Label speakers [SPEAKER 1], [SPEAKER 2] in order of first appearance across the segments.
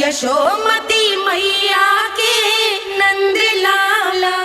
[SPEAKER 1] यशोमती मैया के नंद लाला।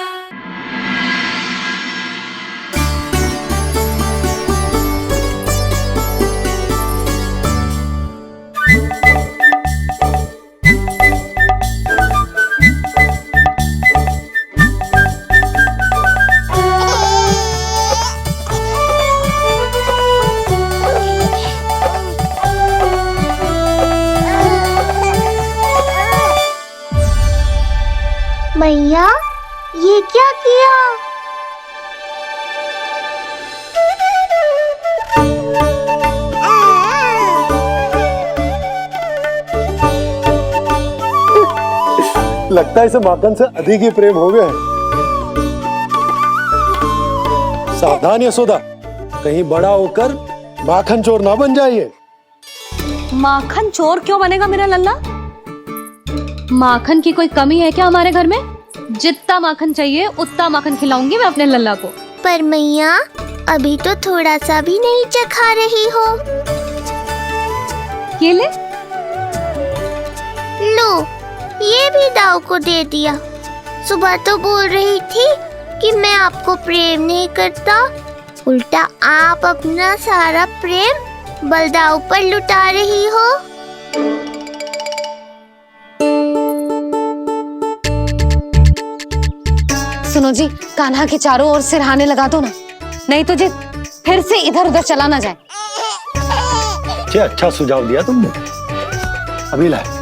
[SPEAKER 2] मैया, ये क्या किया?
[SPEAKER 3] लगता है इसे माखन से अधिक ही प्रेम हो गया है। सावधान यशोदा, कहीं बड़ा होकर माखन चोर ना बन जाइए।
[SPEAKER 4] माखन चोर क्यों बनेगा मेरा लल्ला? माखन की कोई कमी है क्या हमारे घर में? जितना माखन चाहिए उतना माखन खिलाऊंगी मैं अपने लल्ला को।
[SPEAKER 2] पर मैया, अभी तो थोड़ा सा भी नहीं चखा रही हो।
[SPEAKER 4] ये ले।
[SPEAKER 2] लो, ये भी दाऊ को दे दिया। सुबह तो बोल रही थी कि मैं आपको प्रेम नहीं करता, उल्टा आप अपना सारा प्रेम बलदाऊ पर लुटा रही हो।
[SPEAKER 4] सुनो जी, कान्हा के चारों ओर सिरहाने लगा दो ना, नहीं तो जी फिर से इधर उधर चला ना जाए।
[SPEAKER 3] अच्छा सुझाव दिया तुमने, अभी लाए।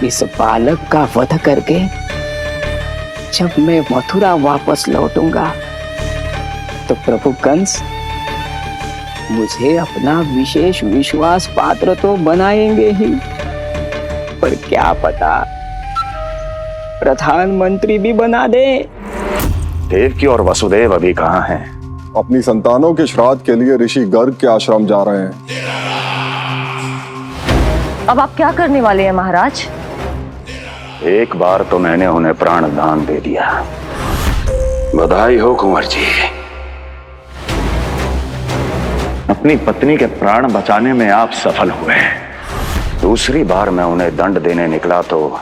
[SPEAKER 5] इस बालक का वध करके जब मैं मथुरा वापस लौटूंगा तो प्रभु कंस मुझे अपना विशेष विश्वास पात्र तो बनाएंगे ही, पर क्या पता प्रधानमंत्री भी बना दे।
[SPEAKER 6] देवकी और वसुदेव अभी कहाँ हैं?
[SPEAKER 7] अपनी संतानों के श्राद्ध के लिए ऋषि गर्ग के आश्रम जा रहे हैं।
[SPEAKER 4] अब आप क्या करने वाले हैं महाराज?
[SPEAKER 6] एक बार तो मैंने उन्हें प्राण दान दे दिया। बधाई हो कुंवर जी, अपनी पत्नी के प्राण बचाने में आप सफल हुए। दूसरी बार मैं उन्हें दंड देने निकला तो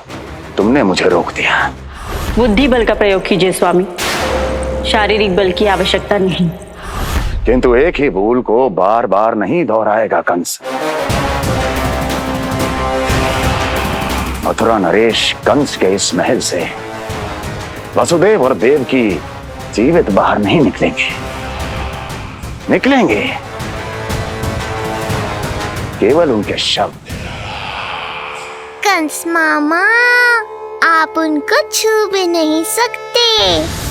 [SPEAKER 6] तुमने मुझे रोक दिया।
[SPEAKER 8] बुद्धि बल का प्रयोग कीजिए स्वामी, शारीरिक बल की आवश्यकता नहीं।
[SPEAKER 6] किंतु एक ही भूल को बार बार नहीं दोहराएगा कंस। मथुरा नरेश कंस के इस महल से वसुदेव और देवकी जीवित बाहर नहीं निकलेंगे, केवल उनके शब्द।
[SPEAKER 2] कंस मामा, आप उनको छू भी नहीं सकते।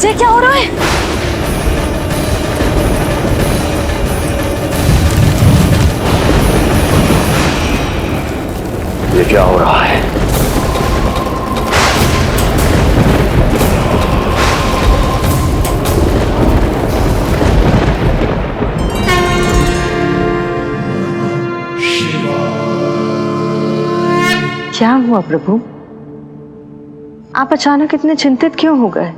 [SPEAKER 4] ये क्या हो रहा है?
[SPEAKER 6] ये क्या हो रहा है?
[SPEAKER 8] क्या हुआ प्रभु? आप अचानक इतने चिंतित क्यों हो गए?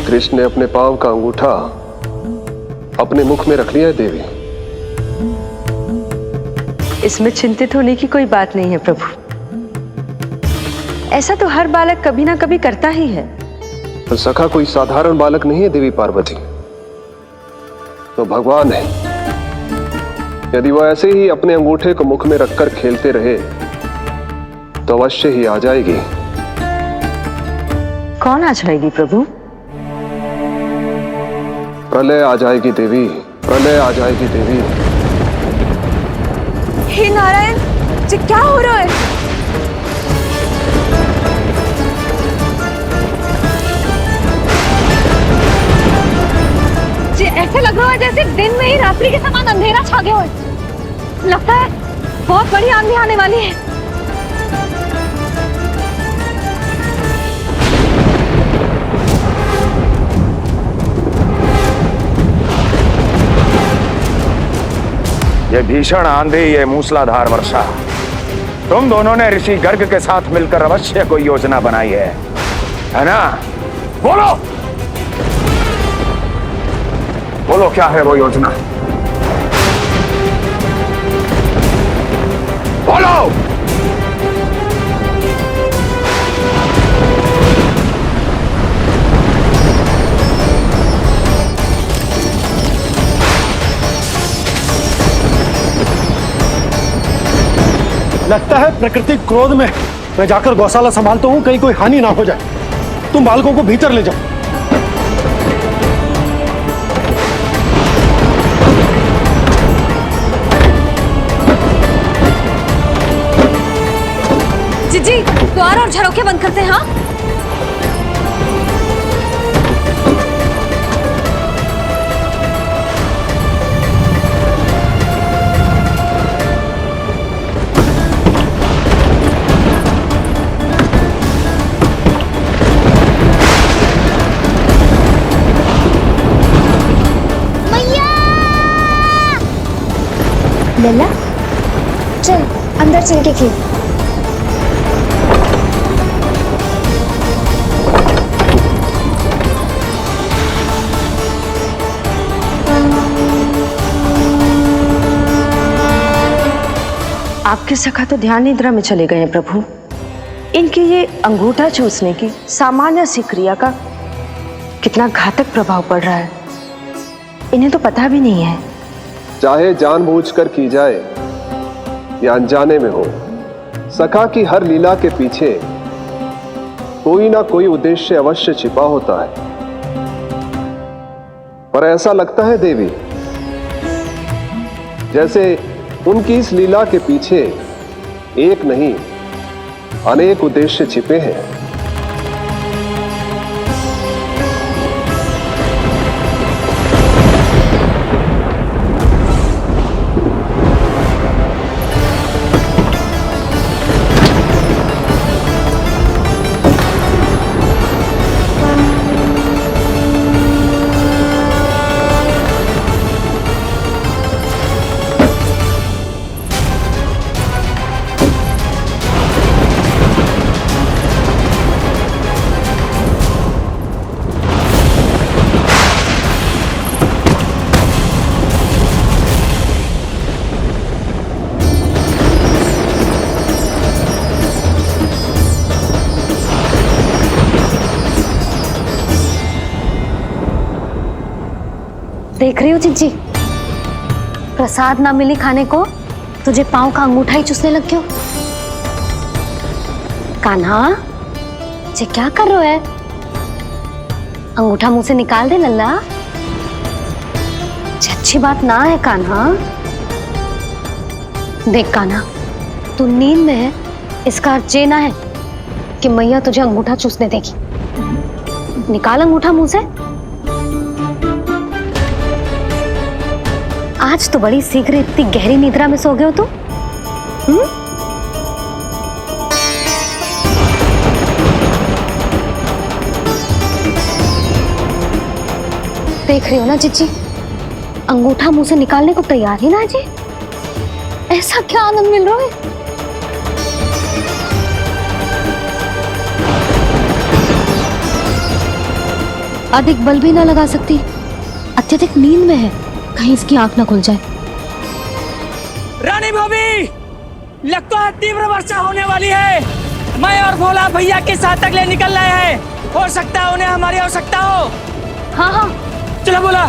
[SPEAKER 7] कृष्ण ने अपने पांव का अंगूठा अपने मुख में रख लिया है देवी।
[SPEAKER 8] इसमें चिंतित होने की कोई बात नहीं है प्रभु। ऐसा तो हर बालक कभी ना कभी करता ही है।
[SPEAKER 7] तो सखा कोई साधारण बालक नहीं है देवी पार्वती, तो भगवान है। यदि वह ऐसे ही अपने अंगूठे को मुख में रखकर खेलते रहे तो अवश्य ही आ जाएगी।
[SPEAKER 8] कौन आ जाएगी प्रभु?
[SPEAKER 7] प्रलय आ जाएगी देवी, प्रलय आ जाएगी देवी।
[SPEAKER 4] हे नारायण, ये क्या हो रहा है? ये ऐसे लग रहा है जैसे दिन में ही रात्रि के समान अंधेरा छा गया हो। लगता है बहुत बड़ी आंधी आने वाली है।
[SPEAKER 6] ये भीषण आंधी, ये मूसलाधार वर्षा, तुम दोनों ने ऋषि गर्ग के साथ मिलकर अवश्य कोई योजना बनाई है ना? बोलो बोलो, क्या है वो योजना? बोलो।
[SPEAKER 3] लगता है प्रकृति क्रोध में। मैं जाकर गौशाला संभालता हूँ, कहीं कोई हानि ना हो जाए। तुम बालकों को भीतर ले जाओ।
[SPEAKER 4] जी द्वार और झरोखे बंद करते हैं। हाँ,
[SPEAKER 2] लल्ला चल अंदर चल के खेल।
[SPEAKER 8] आपके सखा तो ध्यान निद्रा में चले गए हैं प्रभु। इनकी ये अंगूठा चूसने की सामान्य सी क्रिया का कितना घातक प्रभाव पड़ रहा है, इन्हें तो पता भी नहीं है।
[SPEAKER 7] चाहे जानबूझकर की जाए या अनजाने में हो, सखा की हर लीला के पीछे कोई ना कोई उद्देश्य अवश्य छिपा होता है। पर ऐसा लगता है देवी जैसे उनकी इस लीला के पीछे एक नहीं अनेक उद्देश्य छिपे हैं।
[SPEAKER 4] देख रही हो चिंची, प्रसाद ना मिली खाने को, तुझे पांव का अंगूठा ही चूसने लग गयो। कान्हा, ये क्या कर रहे है? अंगूठा मुंह से निकाल दे लल्ला। ये अच्छी बात ना है कान्हा। देख कान्हा, तू नींद में है, इसका अर्थ ये ना है कि मैया तुझे अंगूठा चूसने देगी। निकाल अंगूठा मुंह से। आज तो बड़ी शीघ्र इतनी गहरी निद्रा में सो गए हो तुम। देख रही हो ना चिच्ची, अंगूठा मुंह से निकालने को तैयार ही ना जी। ऐसा क्या आनंद मिल रहा है। अधिक बल भी ना लगा सकती, अत्यधिक नींद में है, कहीं इसकी आंख ना खुल जाए।
[SPEAKER 9] रानी भाभी, लगता है तीव्र वर्षा होने वाली है। मैं और भोला भैया के साथ अगले निकल रहे हैं। हो सकता है उन्हें हमारी आवश्यकता हो।
[SPEAKER 4] हाँ हाँ
[SPEAKER 9] चलो बोला।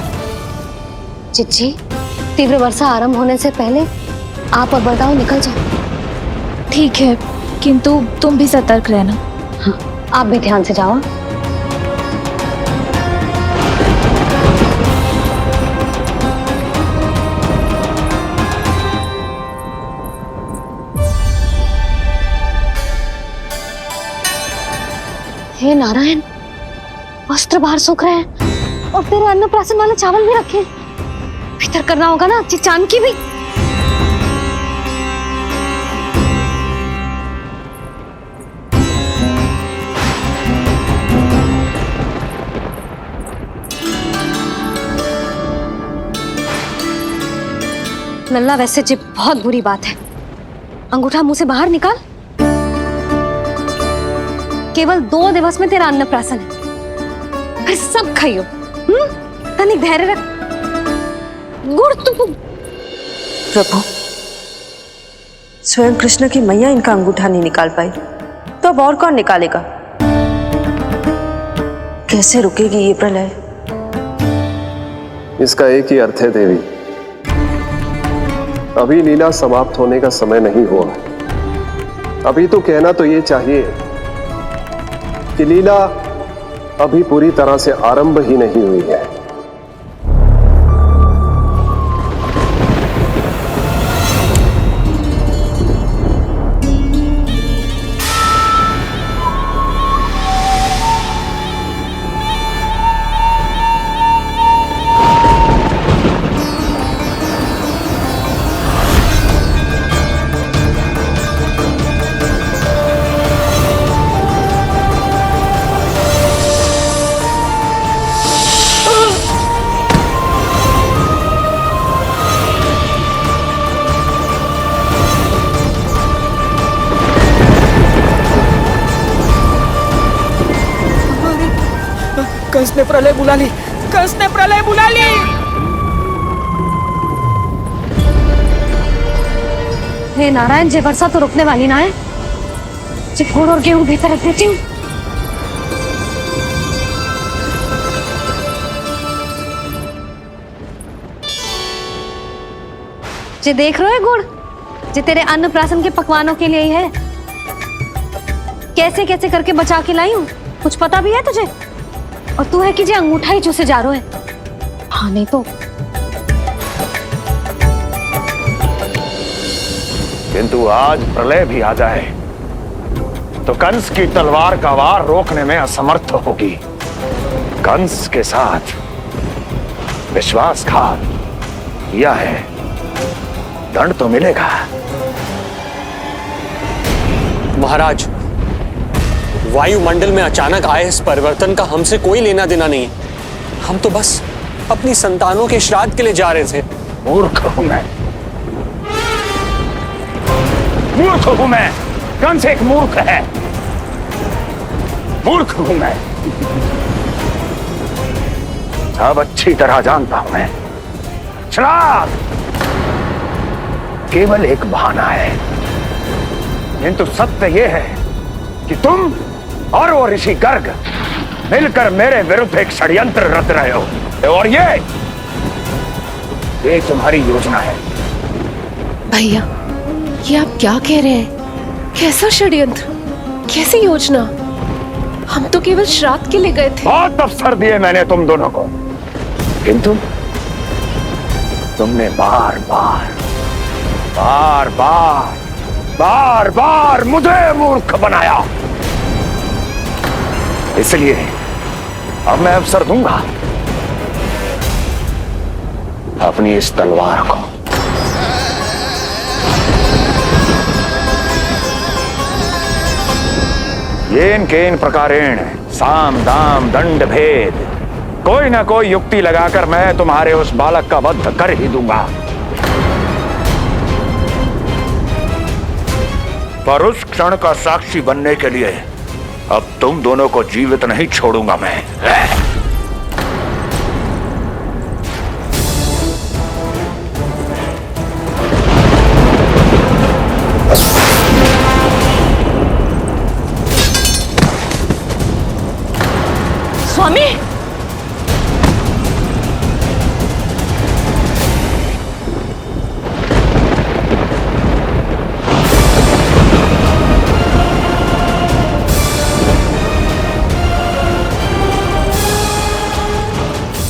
[SPEAKER 4] चिच्ची, तीव्र वर्षा आरंभ होने से पहले आप और बरदाओ निकल जाओ।
[SPEAKER 10] ठीक है, किंतु तुम भी सतर्क रहना।
[SPEAKER 4] हाँ, आप भी ध्यान से जाओ। हे नारायण, वस्त्र बाहर सूख रहे हैं और तेरे अन्नप्राशन वाले चावल भी रखे हैं। भीतर करना होगा ना चिचान की भी। लल्ला, वैसे जी बहुत बुरी बात है। अंगूठा मुंह से बाहर निकाल। केवल 2 दिवस में तेरा अन्नप्राशन है, फिर सब खाइयो। तनिक धैर्य रख। गुड़ तुम।
[SPEAKER 8] प्रभु, स्वयं कृष्ण की मैया इनका अंगूठा नहीं निकाल पाई, तो अब और कौन निकालेगा? कैसे रुकेगी ये प्रलय?
[SPEAKER 7] इसका एक ही अर्थ है देवी, अभी लीला समाप्त होने का समय नहीं हुआ। अभी तो कहना तो ये चाहिए कि लीला अभी पूरी तरह से आरंभ ही नहीं हुई है।
[SPEAKER 9] कंस ने प्रलय बुला ली। कंस ने प्रलय बुला ली।
[SPEAKER 4] हे नारायण, जे वर्षा तो रुकने वाली ना है। जे गुड़ और गेहूं भीतर रख देती हूँ। जे देख रहे हो गुड़, जे तेरे अन्नप्राशन के पकवानों के लिए ही है। कैसे कैसे करके बचा के लाई हूँ, कुछ पता भी है तुझे? और तू है कि जे अंगूठा ही चूसे जा रहा है। हाँ नहीं तो।
[SPEAKER 6] किंतु आज प्रलय भी आ जाए तो कंस की तलवार का वार रोकने में असमर्थ होगी। कंस के साथ विश्वासघात किया है, दंड तो मिलेगा।
[SPEAKER 11] महाराज, वायुमंडल में अचानक आए इस परिवर्तन का हमसे कोई लेना देना नहीं है। हम तो बस अपनी संतानों के श्राद्ध के लिए जा रहे थे।
[SPEAKER 6] मूर्ख हूं मैं, मूर्ख हूं मैं। कंस एक मूर्ख है, मूर्ख हूं मैं। अब अच्छी तरह जानता हूं मैं, श्राद्ध केवल एक बहाना है। किंतु सत्य यह है कि तुम और वो ऋषि गर्ग मिलकर मेरे विरुद्ध एक षड्यंत्र रच रहे हो, और ये तुम्हारी योजना है।
[SPEAKER 10] भैया, ये आप क्या कह रहे हैं? कैसा षड्यंत्र, कैसी योजना? हम तो केवल श्राद्ध के लिए गए थे।
[SPEAKER 6] बहुत अवसर दिए मैंने तुम दोनों को, किंतु तुमने बार बार बार बार बार बार मुझे मूर्ख बनाया। इसलिए अब मैं अवसर दूंगा अपनी इस तलवार को। येन केन प्रकारेण साम दाम दंड भेद, कोई ना कोई युक्ति लगाकर मैं तुम्हारे उस बालक का वध कर ही दूंगा। पर उस क्षण का साक्षी बनने के लिए अब तुम दोनों को जीवित नहीं छोड़ूंगा मैं।
[SPEAKER 8] स्वामी,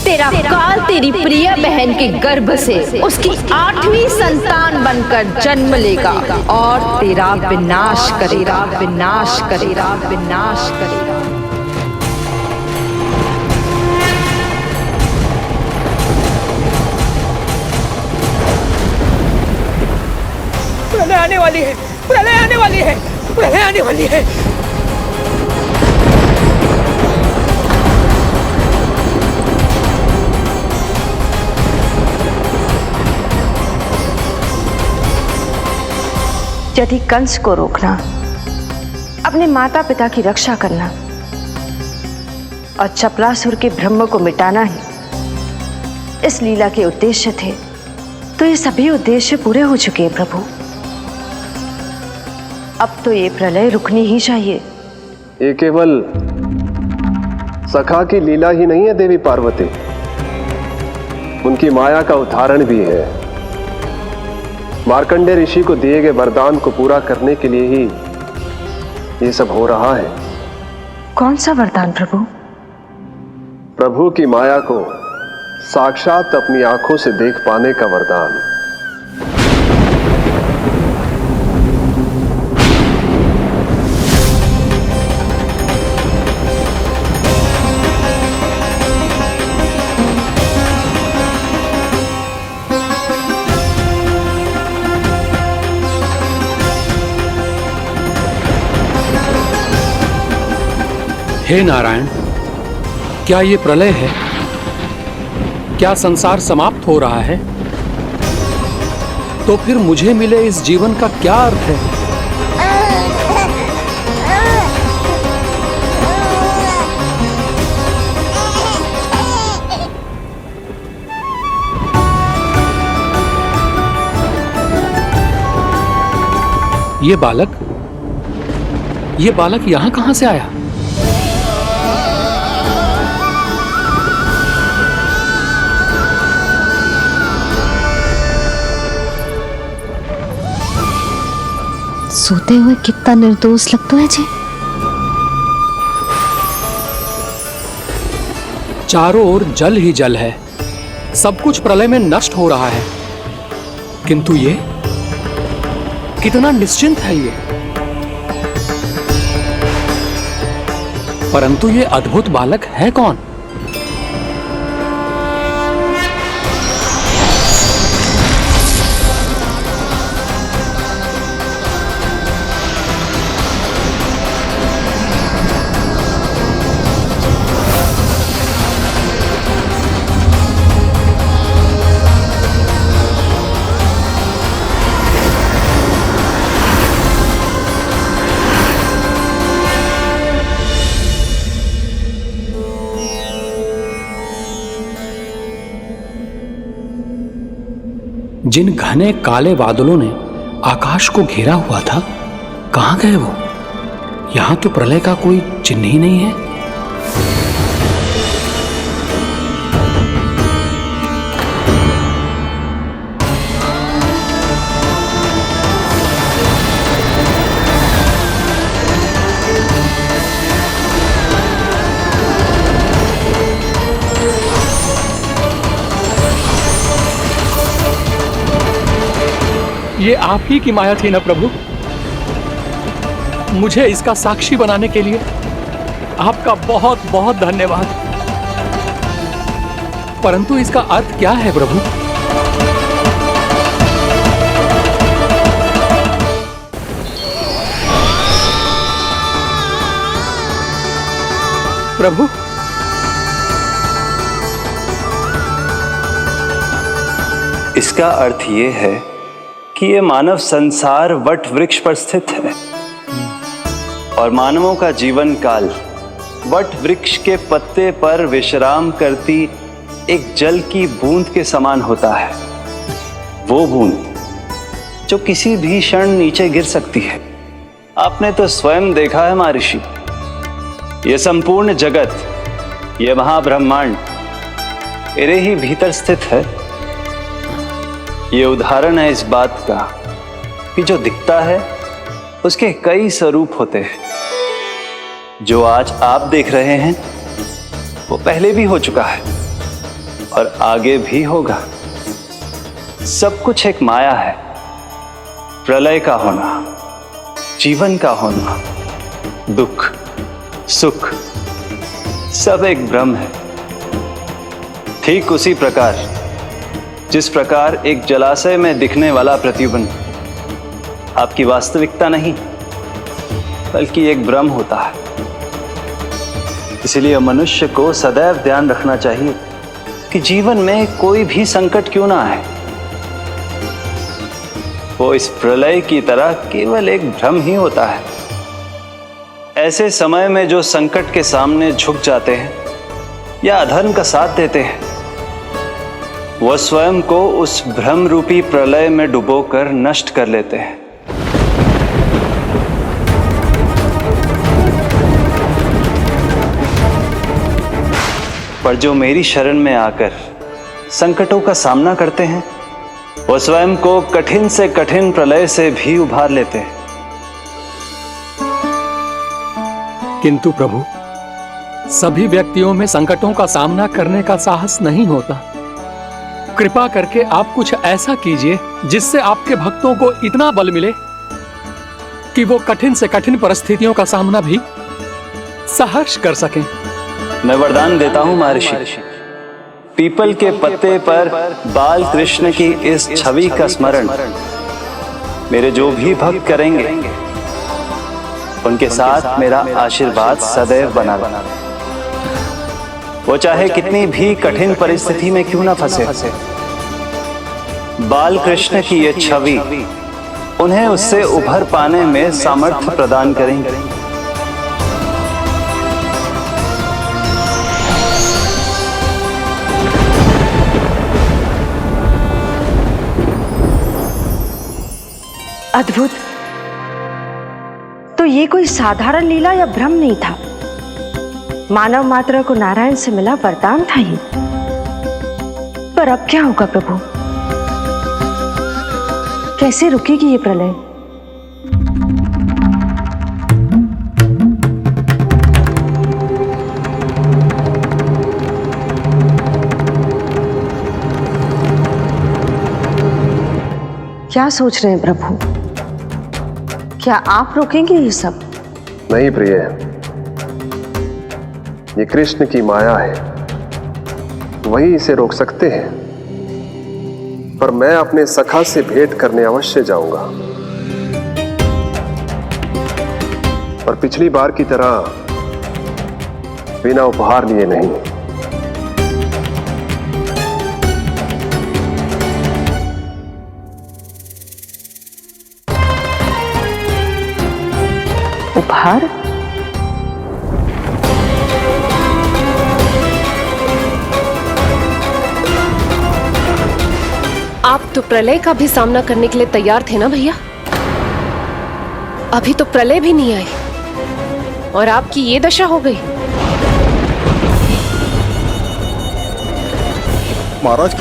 [SPEAKER 12] तेरा काल तेरी प्रिय बहन के गर्भ से उसकी 8वीं संतान बनकर जन्म लेगा और तेरा विनाश करेगा, विनाश करेगा, विनाश करेगा।
[SPEAKER 9] प्रलय आने वाली है, प्रलय आने वाली है, प्रलय आने वाली है।
[SPEAKER 8] यदि कंस को रोकना, अपने माता पिता की रक्षा करना और चपलासुर के ब्रह्म को मिटाना ही इस लीला के उद्देश्य थे, तो ये सभी उद्देश्य पूरे हो चुके हैं प्रभु। अब तो ये प्रलय रुकनी ही चाहिए।
[SPEAKER 7] ये केवल सखा की लीला ही नहीं है देवी पार्वती, उनकी माया का उदाहरण भी है। मार्कंडेय ऋषि को दिए गए वरदान को पूरा करने के लिए ही ये सब हो रहा है।
[SPEAKER 8] कौन सा वरदान प्रभु?
[SPEAKER 7] प्रभु की माया को साक्षात अपनी आंखों से देख पाने का वरदान।
[SPEAKER 13] हे नारायण, क्या ये प्रलय है? क्या संसार समाप्त हो रहा है? तो फिर मुझे मिले इस जीवन का क्या अर्थ है? ये बालक यहां कहां से आया?
[SPEAKER 4] सोते हुए कितना निर्दोष लगता है जी।
[SPEAKER 13] चारों ओर जल ही जल है, सब कुछ प्रलय में नष्ट हो रहा है, किंतु ये कितना निश्चिंत है ये। परंतु ये अद्भुत बालक है कौन? जिन घने काले बादलों ने आकाश को घेरा हुआ था, कहां गए वो? यहां तो प्रलय का कोई चिन्ह ही नहीं है। ये आप ही की माया थी ना प्रभु? मुझे इसका साक्षी बनाने के लिए आपका बहुत बहुत धन्यवाद। परंतु इसका अर्थ क्या है प्रभु? प्रभु,
[SPEAKER 14] इसका अर्थ ये है कि ये मानव संसार वट वृक्ष पर स्थित है और मानवों का जीवन काल वट वृक्ष के पत्ते पर विश्राम करती एक जल की बूंद के समान होता है। वो बूंद जो किसी भी क्षण नीचे गिर सकती है। आपने तो स्वयं देखा है महर्षि, ये संपूर्ण जगत, ये महाब्रह्मांड मेरे ही भीतर स्थित है। ये उदाहरण है इस बात का कि जो दिखता है उसके कई स्वरूप होते हैं। जो आज आप देख रहे हैं वो पहले भी हो चुका है और आगे भी होगा। सब कुछ एक माया है। प्रलय का होना, जीवन का होना, दुख सुख सब एक भ्रम है। ठीक उसी प्रकार जिस प्रकार एक जलाशय में दिखने वाला प्रतिबिंब आपकी वास्तविकता नहीं बल्कि एक भ्रम होता है। इसलिए मनुष्य को सदैव ध्यान रखना चाहिए कि जीवन में कोई भी संकट क्यों ना आए, वो इस प्रलय की तरह केवल एक भ्रम ही होता है। ऐसे समय में जो संकट के सामने झुक जाते हैं या अधर्म का साथ देते हैं, वो स्वयं को उस भ्रम रूपी प्रलय में डुबोकर नष्ट कर लेते हैं। पर जो मेरी शरण में आकर संकटों का सामना करते हैं, वो स्वयं को कठिन से कठिन प्रलय से भी उभार लेते हैं।
[SPEAKER 13] किंतु प्रभु, सभी व्यक्तियों में संकटों का सामना करने का साहस नहीं होता। कृपा करके आप कुछ ऐसा कीजिए जिससे आपके भक्तों को इतना बल मिले कि वो कठिन से कठिन परिस्थितियों का सामना भी सहर्ष कर सकें।
[SPEAKER 14] मैं वरदान देता हूं महर्षि, पीपल के पत्ते पर बाल कृष्ण की इस छवि का स्मरण मेरे जो भी भक्त करेंगे उनके साथ मेरा आशीर्वाद सदैव बना रहे। वो चाहे कितनी भी कठिन परिस्थिति में क्यों ना फंसे, बाल कृष्ण की ये छवि उन्हें उससे उभर पाने में सामर्थ्य प्रदान करेंगे।
[SPEAKER 8] अद्भुत। तो ये कोई साधारण लीला या भ्रम नहीं था, मानव मात्र को नारायण से मिला वरदान था ये। पर अब क्या होगा प्रभु? कैसे रुकेगी ये प्रलय? क्या सोच रहे हैं प्रभु? क्या आप रोकेंगे ये सब?
[SPEAKER 7] नहीं प्रिय, ये कृष्ण की माया है, वही इसे रोक सकते हैं। पर मैं अपने सखा से भेंट करने अवश्य जाऊंगा, और पिछली बार की तरह बिना उपहार लिए नहीं।
[SPEAKER 8] उपहार?
[SPEAKER 10] आप तो प्रलय का भी सामना करने के लिए तैयार थे ना भैया? अभी तो प्रलय भी नहीं आई और आपकी ये दशा हो गई।
[SPEAKER 3] महाराज,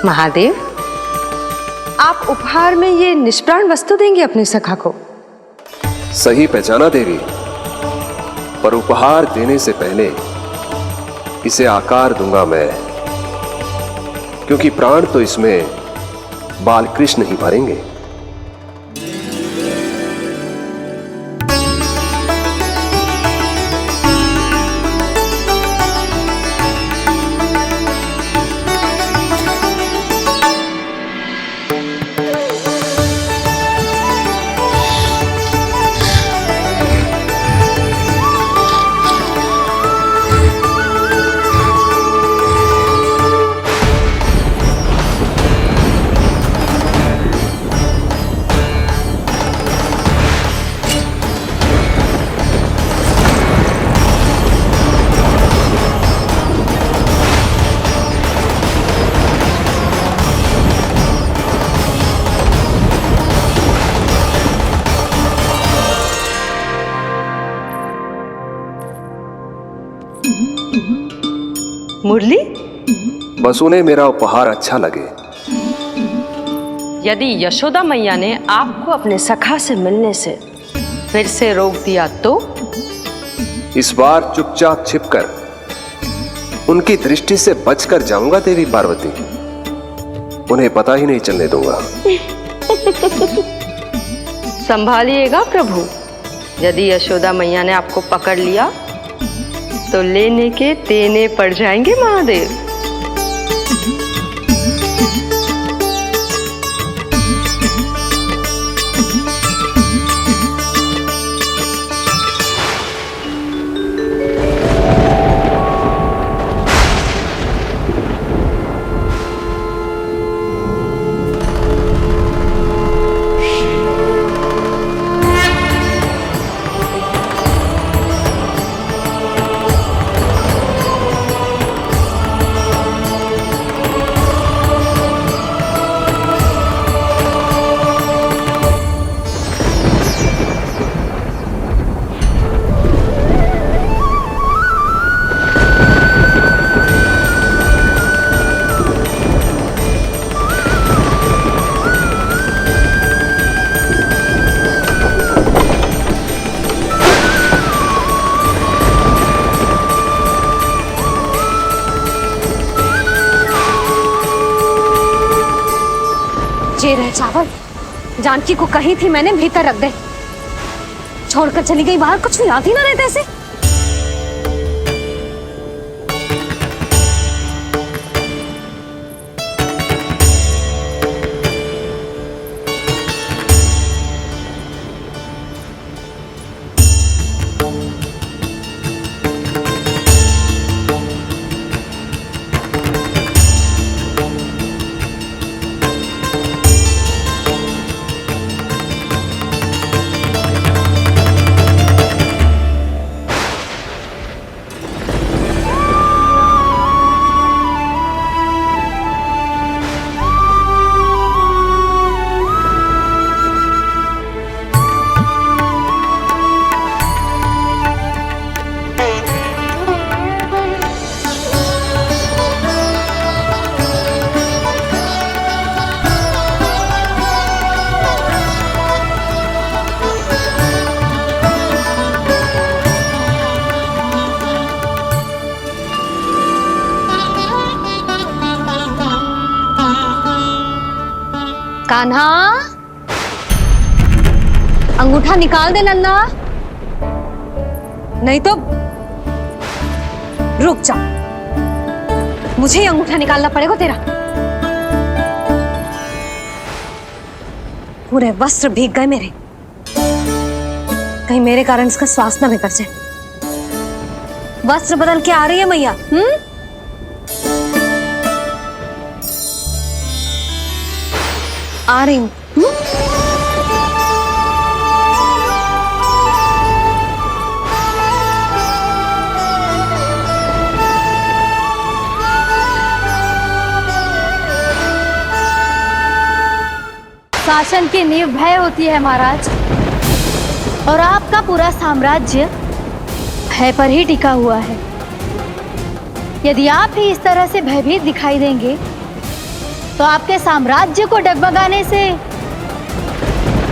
[SPEAKER 8] महादेव, आप उपहार में ये निष्प्राण वस्तु देंगे अपने सखा को?
[SPEAKER 7] सही पहचाना देवी, पर उपहार देने से पहले इसे आकार दूंगा मैं, क्योंकि प्राण तो इसमें बालकृष्ण ही भरेंगे।
[SPEAKER 8] मुरली,
[SPEAKER 7] बस उन्हें मेरा उपहार अच्छा लगे।
[SPEAKER 8] यदि यशोदा मैया ने आपको अपने सखा से मिलने से फिर से रोक दिया तो?
[SPEAKER 7] इस बार चुपचाप छिपकर उनकी दृष्टि से बचकर जाऊंगा देवी पार्वती, उन्हें पता ही नहीं चलने दूंगा।
[SPEAKER 8] संभालिएगा प्रभु, यदि यशोदा मैया ने आपको पकड़ लिया तो लेने के देने पड़ जाएंगे महादेव।
[SPEAKER 4] ये रहे चावल, जानकी को कही थी मैंने भीतर रख दे, छोड़कर चली गई बाहर, कुछ याद ही ना रहते ऐसे। कान्हा, अंगूठा निकाल दे लल्ला, नहीं तो रुक जा, मुझे ही अंगूठा निकालना पड़ेगा तेरा। पूरे वस्त्र भीग गए मेरे, कहीं मेरे कारण इसका श्वास ना बिगड़ जाए। वस्त्र बदल के आ रही है मैया। आ रही हूं।
[SPEAKER 2] शासन की नींव भय होती है महाराज, और आपका पूरा साम्राज्य भय पर ही टिका हुआ है। यदि आप ही इस तरह से भयभीत दिखाई देंगे
[SPEAKER 4] तो आपके साम्राज्य को डगमगाने से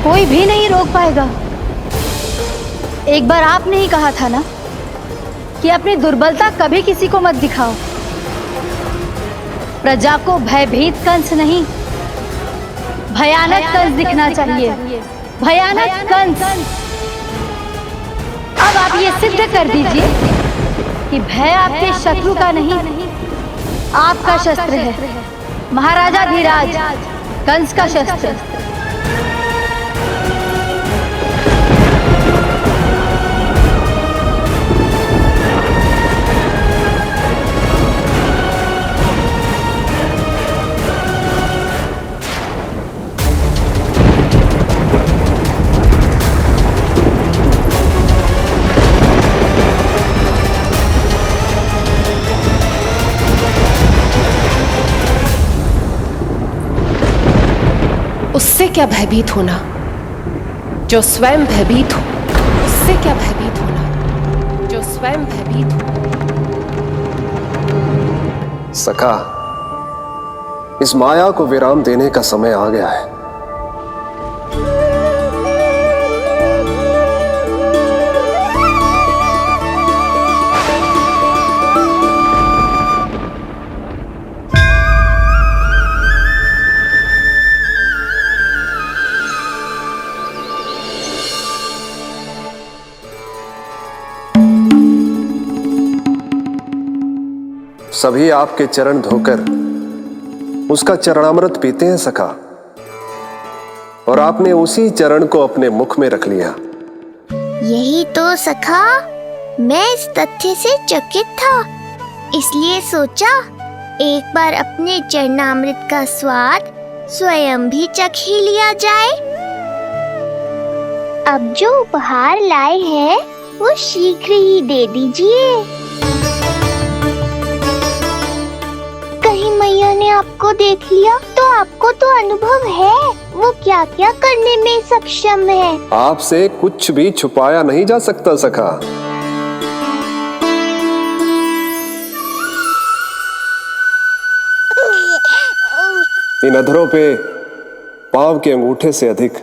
[SPEAKER 4] कोई भी नहीं रोक पाएगा। एक बार आपने ही कहा था ना कि अपनी दुर्बलता कभी किसी को मत दिखाओ। प्रजा को भयभीत कंस नहीं, भयानक कंस दिखना चाहिए, भयानक कंस। अब आप ये सिद्ध कर दीजिए कि भय आपके शत्रु का नहीं, आपका शस्त्र है। महाराजा धीराज, कंस का शस्त्र।
[SPEAKER 10] उससे क्या भयभीत होना जो स्वयं भयभीत हो, उससे क्या भयभीत होना जो स्वयं भयभीत हो।
[SPEAKER 7] सखा, इस माया को विराम देने का समय आ गया है। सभी आपके चरण धोकर उसका चरणामृत पीते हैं सखा, और आपने उसी चरण को अपने मुख में रख लिया।
[SPEAKER 2] यही तो सखा, मैं इस तथ्य से चकित था, इसलिए सोचा एक बार अपने चरणामृत का स्वाद स्वयं भी चख ही लिया जाए। अब जो उपहार लाए हैं वो शीघ्र ही दे दीजिए। कहीं मैया ने आपको देख लिया तो आपको तो अनुभव है वो क्या क्या करने में सक्षम है।
[SPEAKER 7] आपसे कुछ भी छुपाया नहीं जा सकता सखा। इन अधरों पे पांव के अंगूठे से अधिक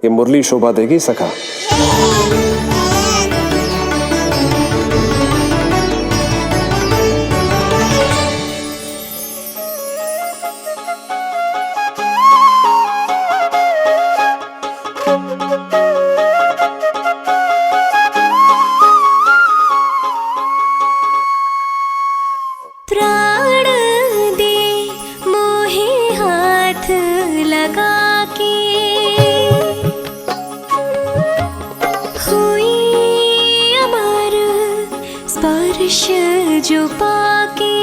[SPEAKER 7] ये मुरली शोभा देगी सखा।
[SPEAKER 1] जो पाके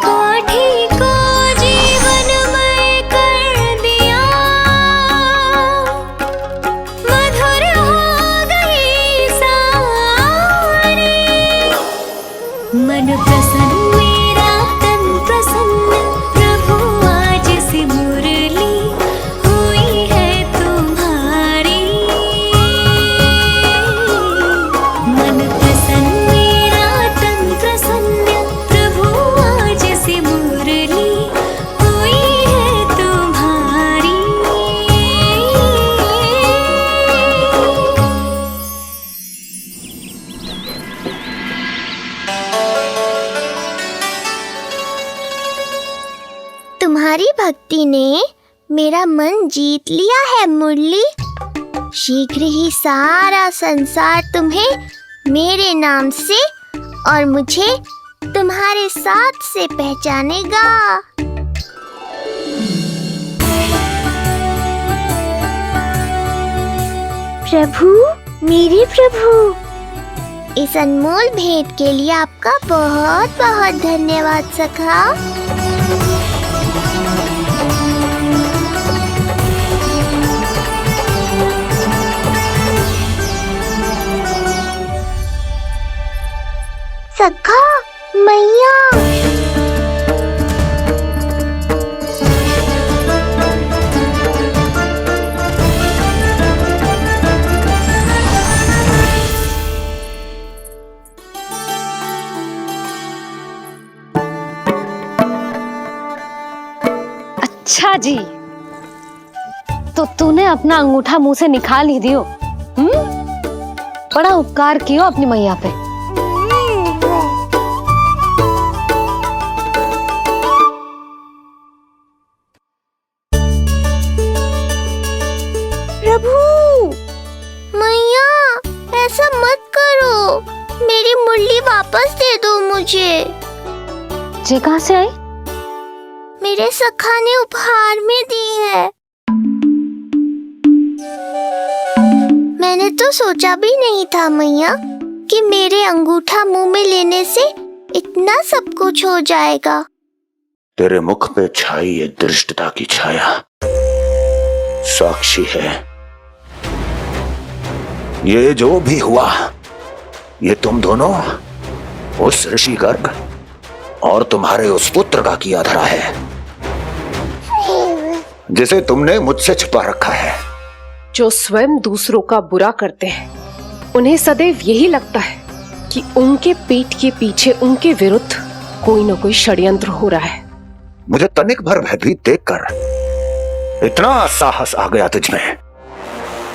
[SPEAKER 1] काठी को जीवनमय कर दिया, मधुर हो गई सारी। मन प्रसन्न मेरा तन प्रसन्न, प्रभु आज से मुरली हुई है तुम्हारी। मन
[SPEAKER 2] तुम्हारी भक्ति ने मेरा मन जीत लिया है मुरली। शीघ्र ही सारा संसार तुम्हें मेरे नाम से और मुझे तुम्हारे साथ से पहचानेगा। प्रभु, मेरे प्रभु, इस अनमोल भेंट के लिए आपका बहुत बहुत धन्यवाद सखा। सखा, मैया,
[SPEAKER 4] अच्छा जी, तो तूने अपना अंगूठा मुंह से निकाल ही दियो। बड़ा उपकार कियो अपनी मैया पे।
[SPEAKER 2] प्रभु, मैया ऐसा मत करो, मेरी मुरली वापस दे दो मुझे।
[SPEAKER 4] ये कहाँ से आई?
[SPEAKER 2] मेरे सखा ने उपहार में दी है। मैंने तो सोचा भी नहीं था मैया कि मेरे अंगूठा मुंह में लेने से इतना सब कुछ हो जाएगा।
[SPEAKER 6] तेरे मुख पे छाई ये दृष्टता की छाया साक्षी है। ये जो भी हुआ, ये तुम दोनों, उस ऋषि गर्ग और तुम्हारे उस पुत्र का किया धरा है, जिसे तुमने मुझसे छुपा रखा है।
[SPEAKER 10] जो स्वयं दूसरों का बुरा करते हैं, उन्हें सदैव यही लगता है कि उनके पीठ के पीछे उनके विरुद्ध कोई न कोई षड्यंत्र हो रहा है।
[SPEAKER 6] मुझे तनिक भर भयभीत देखकर इतना साहस आ गया तुझमें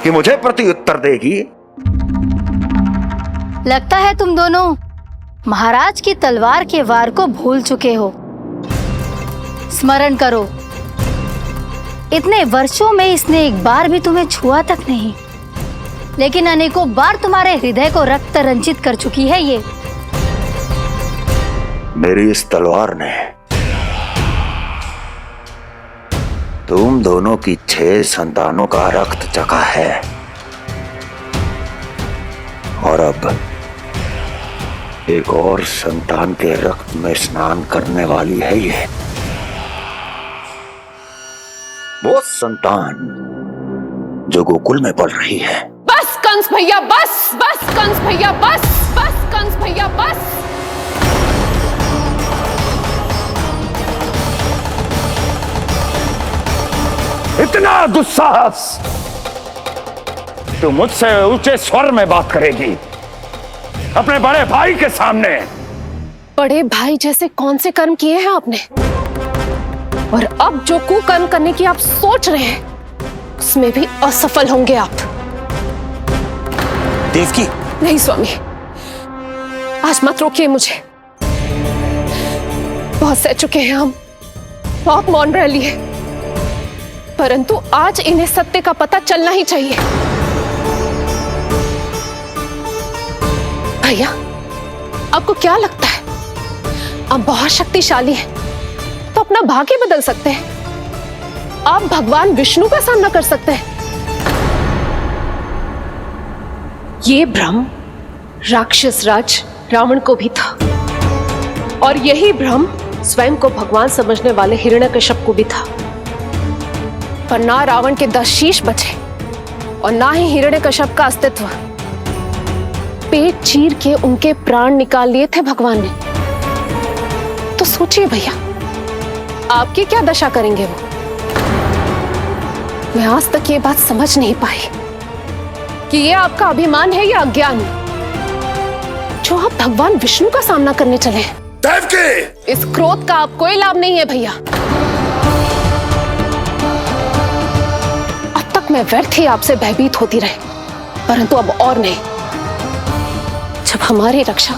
[SPEAKER 6] कि मुझे प्रत्युत्तर देगी।
[SPEAKER 4] लगता है तुम दोनों महाराज की तलवार के वार को भूल चुके हो। स्मरण करो, इतने वर्षों में इसने एक बार भी तुम्हें छुआ तक नहीं, लेकिन अनेकों बार तुम्हारे हृदय को रक्त रंजित कर चुकी है ये।
[SPEAKER 6] मेरी इस तलवार ने तुम दोनों की 6 संतानों का रक्त चखा है, और अब एक और संतान के रक्त में स्नान करने वाली है ये। वो संतान जो गोकुल में पल रही है।
[SPEAKER 10] बस कंस भैया बस, बस कंस भैया बस, बस कंस भैया बस।
[SPEAKER 6] इतना दुस्साहस, तू मुझसे ऊंचे स्वर में बात करेगी अपने बड़े भाई के सामने?
[SPEAKER 10] बड़े भाई जैसे कौन से कर्म किए हैं आपने, और अब जो कुकर्म करने की आप सोच रहे हैं उसमें भी असफल होंगे आप।
[SPEAKER 11] देवकी,
[SPEAKER 10] नहीं स्वामी, आज मत रोकिए मुझे। बहुत सह चुके हैं हम, आप मौन रह लिए, परंतु आज इन्हें सत्य का पता चलना ही चाहिए। भैया, आपको क्या लगता है आप बहुत शक्तिशाली हैं, तो अपना भाग्य बदल सकते हैं? आप भगवान विष्णु का सामना कर सकते हैं। ये भ्रम राक्षस राज रावण को भी था, और यही भ्रम स्वयं को भगवान समझने वाले हिरण्यकश्यप को भी था। पर ना रावण के 10 शीश बचे और ना ही हिरण्यकश्यप का अस्तित्व। पेट चीर के उनके प्राण निकाल लिए थे भगवान ने। तो सोचिए भैया, आपकी क्या दशा करेंगे वो? मैं आज तक ये बात समझ नहीं पाई कि ये आपका अभिमान है या अज्ञान, जो आप भगवान विष्णु का सामना करने चले। देवकी! इस क्रोध का आप कोई लाभ नहीं है भैया। अब तक मैं व्यर्थ ही आपसे भयभीत होती रही, परंतु अब और नहीं। जब हमारी रक्षा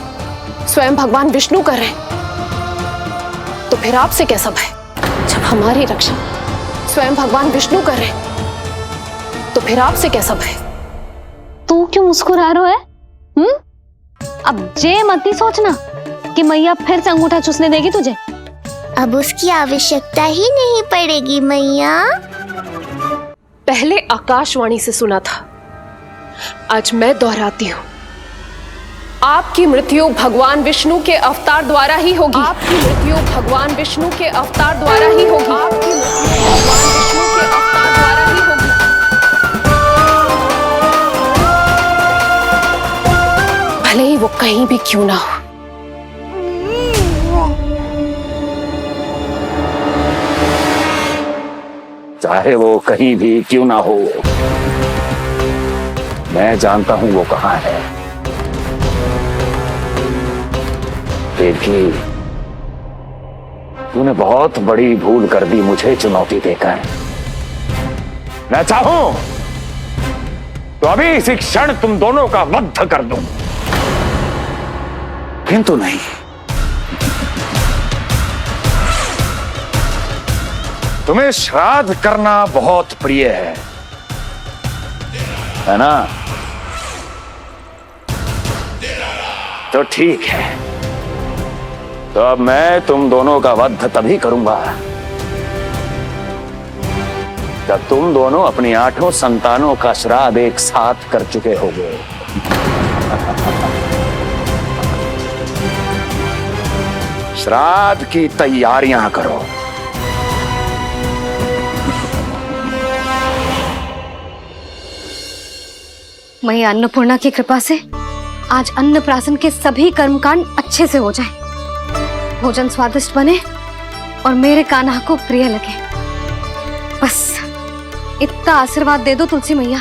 [SPEAKER 10] स्वयं भगवान विष्णु कर रहे हैं, तो फिर आपसे कैसा भय? जब हमारी रक्षा स्वयं भगवान विष्णु कर रहे हैं, तो फिर आपसे कैसा भय?
[SPEAKER 4] तू क्यों मुस्कुरा रहा है? अब जे मत ही सोचना कि मैया फिर से अंगूठा चूसने देगी तुझे।
[SPEAKER 2] अब उसकी आवश्यकता ही नहीं पड़ेगी मैया।
[SPEAKER 10] पहले आकाशवाणी से सुना था, आज मैं दोहराती हूँ, आपकी मृत्यु भगवान विष्णु के अवतार द्वारा ही होगी। आपकी मृत्यु भगवान विष्णु के अवतार द्वारा ही होगी। आपकी मृत्यु भगवान विष्णु के अवतार द्वारा ही होगी। भले ही वो कहीं भी क्यों ना हो।
[SPEAKER 6] चाहे वो कहीं भी क्यों ना हो, मैं जानता हूं वो कहां है। देवकी, तूने बहुत बड़ी भूल कर दी मुझे चुनौती देकर। मैं चाहूं तो अभी इसी क्षण तुम दोनों का वध कर दूं, किंतु नहीं। तुम्हें श्राद्ध करना बहुत प्रिय है ना? तो ठीक है, तो अब मैं तुम दोनों का वध तभी करूंगा जब तुम दोनों अपनी 8 संतानों का श्राद्ध एक साथ कर चुके होगे। श्राद्ध की तैयारियां करो।
[SPEAKER 4] मैया अन्नपूर्णा की कृपा से आज अन्नप्राशन के सभी कर्मकांड अच्छे से हो जाए, भोजन स्वादिष्ट बने और मेरे कान्हा को प्रिय लगे। बस इतना आशीर्वाद दे दो तुलसी मैया।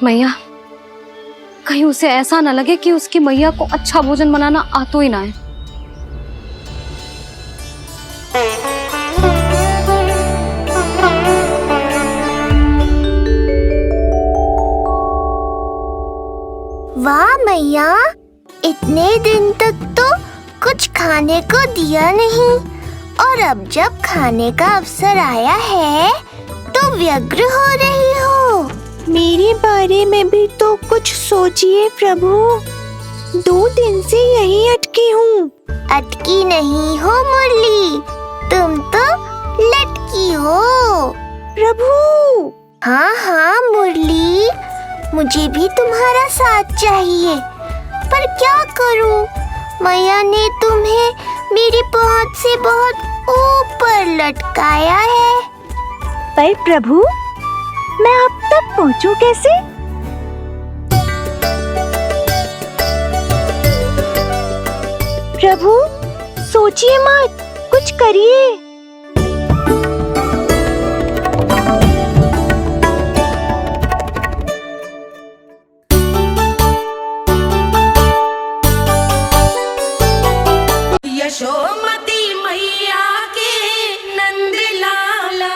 [SPEAKER 4] मैया, कहीं उसे ऐसा ना लगे कि उसकी मैया को अच्छा भोजन बनाना आता ही ना है।
[SPEAKER 2] वाह मैया, इतने दिन तक तो कुछ खाने को दिया नहीं, और अब जब खाने का अवसर आया है तो व्यग्र हो रही हो। मेरे बारे में भी तो कुछ सोचिए प्रभु। 2 दिन से यहीं अटकी हूँ। अटकी नहीं हो मुरली, तुम तो लटकी हो प्रभु। हाँ हाँ मुरली, मुझे भी तुम्हारा साथ चाहिए, पर क्या करूं? मैया ने तुम्हें मेरी पहुंच से बहुत ऊपर लटकाया है। पर प्रभु, मैं अब तक पहुंचूं कैसे? प्रभु, सोचिए मत, कुछ करिए।
[SPEAKER 1] यशोमती मैया के नंद लाला।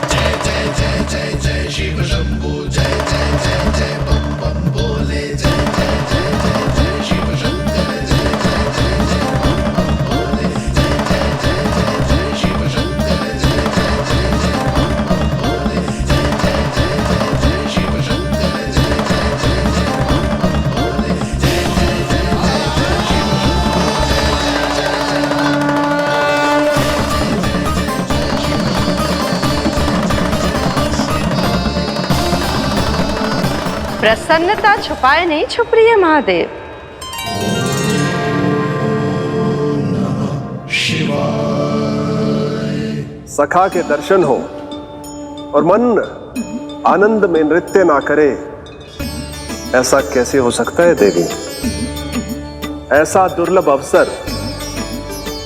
[SPEAKER 15] जय जय जय जय जय शिव शंभू, जय जय जय जय बम बम बोले, जय जय जय जय जय शिव शंकर, जय जय जय जय बम बम बोले, जय जय जय जय जय शिव शंकर, जय जय जय जय बम बम बोले, जय जय जय जय जय शिव शंकर, जय जय जय जय बम बम बोले, जय जय जय जय जय शिव
[SPEAKER 12] प्रसन्नता छुपाए नहीं छुप रही है महादेव।
[SPEAKER 7] सखा के दर्शन हो और मन आनंद में नृत्य ना करे, ऐसा कैसे हो सकता है देवी? ऐसा दुर्लभ अवसर,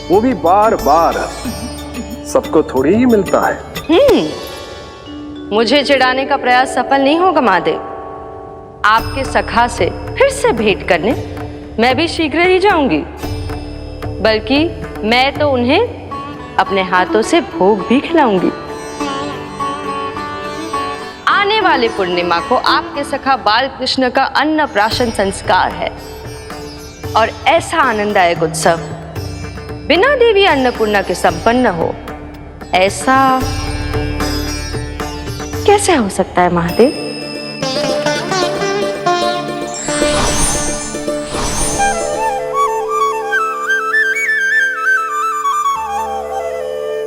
[SPEAKER 7] वो भी बार बार, सबको थोड़ी ही मिलता है।
[SPEAKER 12] मुझे चिढ़ाने का प्रयास सफल नहीं होगा महादेव। आपके सखा से फिर से भेंट करने मैं भी शीघ्र ही जाऊंगी, बल्कि मैं तो उन्हें अपने हाथों से भोग भी खिलाऊंगी। आने वाले पूर्णिमा को आपके सखा बाल कृष्ण का अन्नप्राशन संस्कार है, और ऐसा आनंददायक उत्सव बिना देवी अन्नपूर्णा के संपन्न हो, ऐसा कैसे हो सकता है महादेव?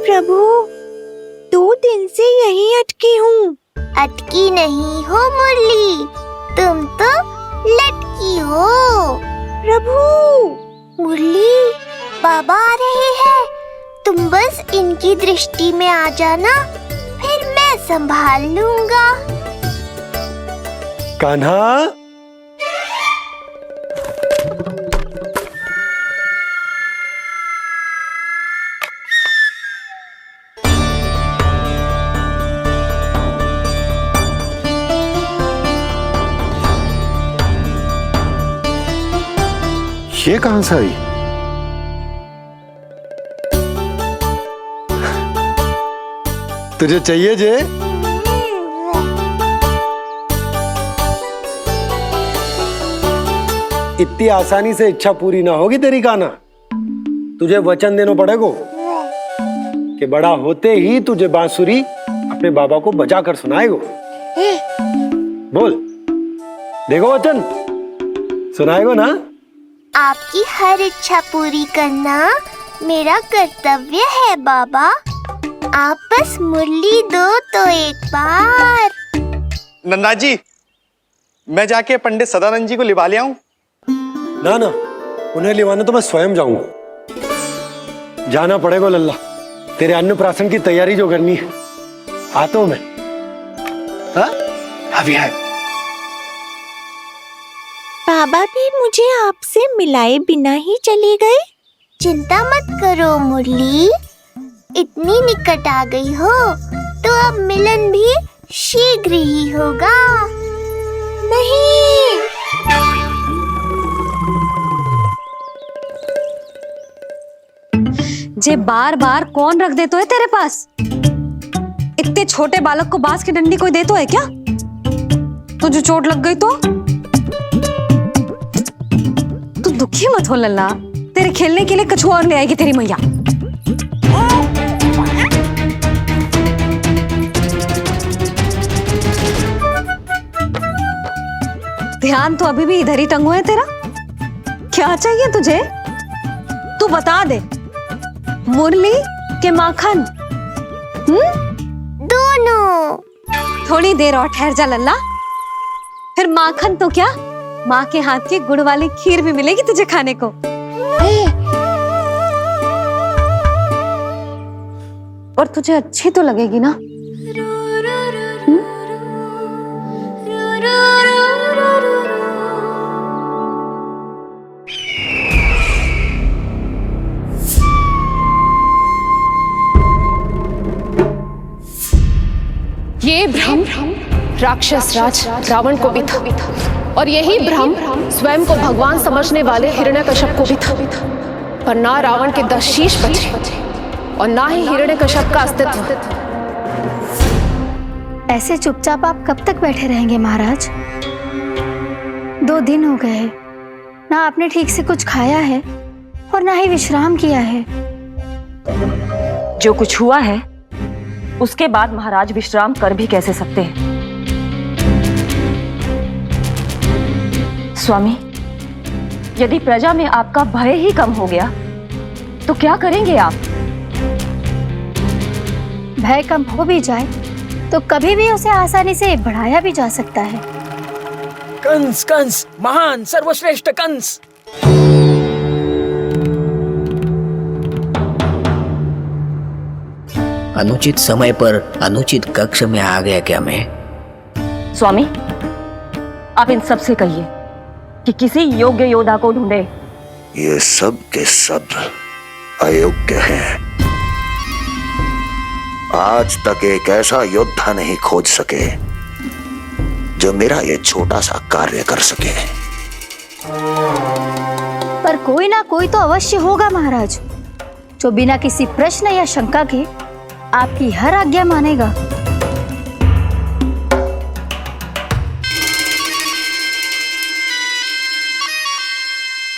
[SPEAKER 2] प्रभु, 2 दिन से यहीं अटकी हूँ। अटकी नहीं हो मुरली, तुम तो लटकी हो। प्रभु, मुरली, बाबा आ रहे हैं, तुम बस इनकी दृष्टि में आ जाना, फिर मैं संभाल लूंगा।
[SPEAKER 3] कान्हा, ये कहां से आई? तुझे चाहिए जे? इतनी आसानी से इच्छा पूरी ना होगी तेरी कान्हा। तुझे वचन देना पड़ेगा कि बड़ा होते ही तुझे बांसुरी अपने बाबा को बजा कर सुनाएगो। बोल, देखो वचन सुनाएगो ना?
[SPEAKER 2] आपकी हर इच्छा पूरी करना मेरा कर्तव्य है बाबा। आप बस मुरली दो तो एक बार।
[SPEAKER 16] नंदा जी, मैं जाके पंडित सदानंद जी को लिवा ले आऊं?
[SPEAKER 3] ना ना, उन्हें लिवाना तो मैं स्वयं जाऊंगा। जाना पड़ेगा लल्ला, तेरे अन्नप्राशन की तैयारी जो करनी है। आता हूं मैं। हाँ? अभी है।
[SPEAKER 2] बाबा भी मुझे आपसे मिलाए बिना ही चले गए। चिंता मत करो मुरली, इतनी निकट आ गई हो तो अब मिलन भी शीघ्र ही होगा। नहीं,
[SPEAKER 4] जे बार बार कौन रख दे तो है तेरे पास? इतने छोटे बालक को बांस की डंडी कोई दे तो है क्या? तुझे चोट लग गई तो? तू दुखी मत हो लल्ला, तेरे खेलने के लिए कछुआ और ले आएगी तेरी मैया। ध्यान तो अभी भी इधर ही टंगो है तेरा। क्या चाहिए तुझे? तू बता दे, मुरली के माखन?
[SPEAKER 2] दोनों।
[SPEAKER 4] थोड़ी देर और ठहर जा लल्ला, फिर माखन तो क्या, माँ के हाथ की गुड़ वाली खीर भी मिलेगी तुझे खाने को। और तुझे अच्छी तो लगेगी ना?
[SPEAKER 10] ये भ्रम राक्षस राज रावण को भी था, और यही भ्रम स्वयं को भगवान समझने वाले हिरण्यकश्यप को भी था। पर ना रावण के 10 शीश बचे और ना ही हिरण्यकश्यप का अस्तित्व।
[SPEAKER 4] ऐसे चुपचाप आप कब तक बैठे रहेंगे महाराज? 2 दिन हो गए, ना आपने ठीक से कुछ खाया है और ना ही विश्राम किया है।
[SPEAKER 17] जो कुछ हुआ है उसके बाद महाराज विश्राम कर भी कैसे सकते हैं? स्वामी, यदि प्रजा में आपका भय ही कम हो गया तो क्या करेंगे आप?
[SPEAKER 4] भय कम हो भी जाए तो कभी भी उसे आसानी से बढ़ाया भी जा सकता है।
[SPEAKER 9] कंस कंस, महान सर्वश्रेष्ठ कंस।
[SPEAKER 18] अनुचित समय पर अनुचित कक्ष में आ गया क्या मैं?
[SPEAKER 17] स्वामी, आप इन सब से कहिए कि किसी योग्य योद्धा को ढूंढे।
[SPEAKER 6] ये सब के सब अयोग्य हैं। आज तक एक ऐसा योद्धा नहीं खोज सके जो मेरा ये छोटा सा कार्य कर सके।
[SPEAKER 4] पर कोई ना कोई तो अवश्य होगा महाराज, जो बिना किसी प्रश्न या शंका के आपकी हर आज्ञा मानेगा।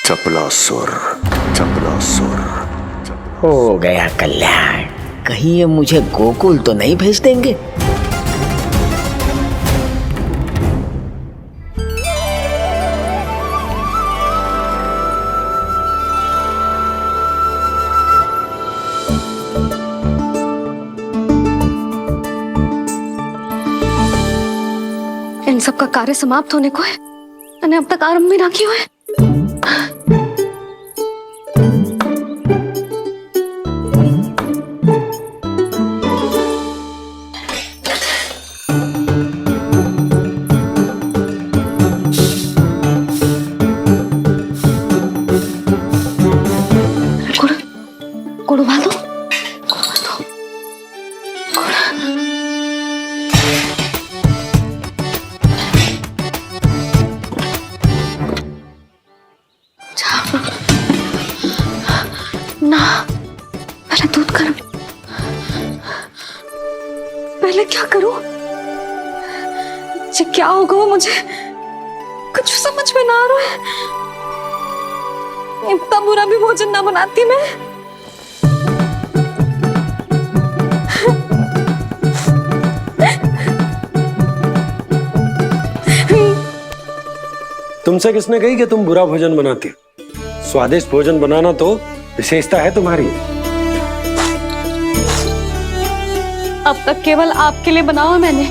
[SPEAKER 6] चपलासुर, चपलासुर।
[SPEAKER 18] हो गया कल्याण। कहीं ये मुझे गोकुल तो नहीं भेज देंगे?
[SPEAKER 4] इन सब का कार्य समाप्त होने को है, मैंने अब तक आरंभ भी ना किया है। गुड़ उबाल दो।
[SPEAKER 19] क्या करूं? ये क्या होगा वो मुझे कुछ समझ में ना आ रहा है। इतना बुरा भी भोजन ना बनाती मैं।
[SPEAKER 3] तुमसे किसने कही कि तुम बुरा भोजन बनाती हो? स्वादिष्ट भोजन बनाना तो विशेषता है तुम्हारी।
[SPEAKER 19] अब तक केवल आपके लिए बनाओ मैंने,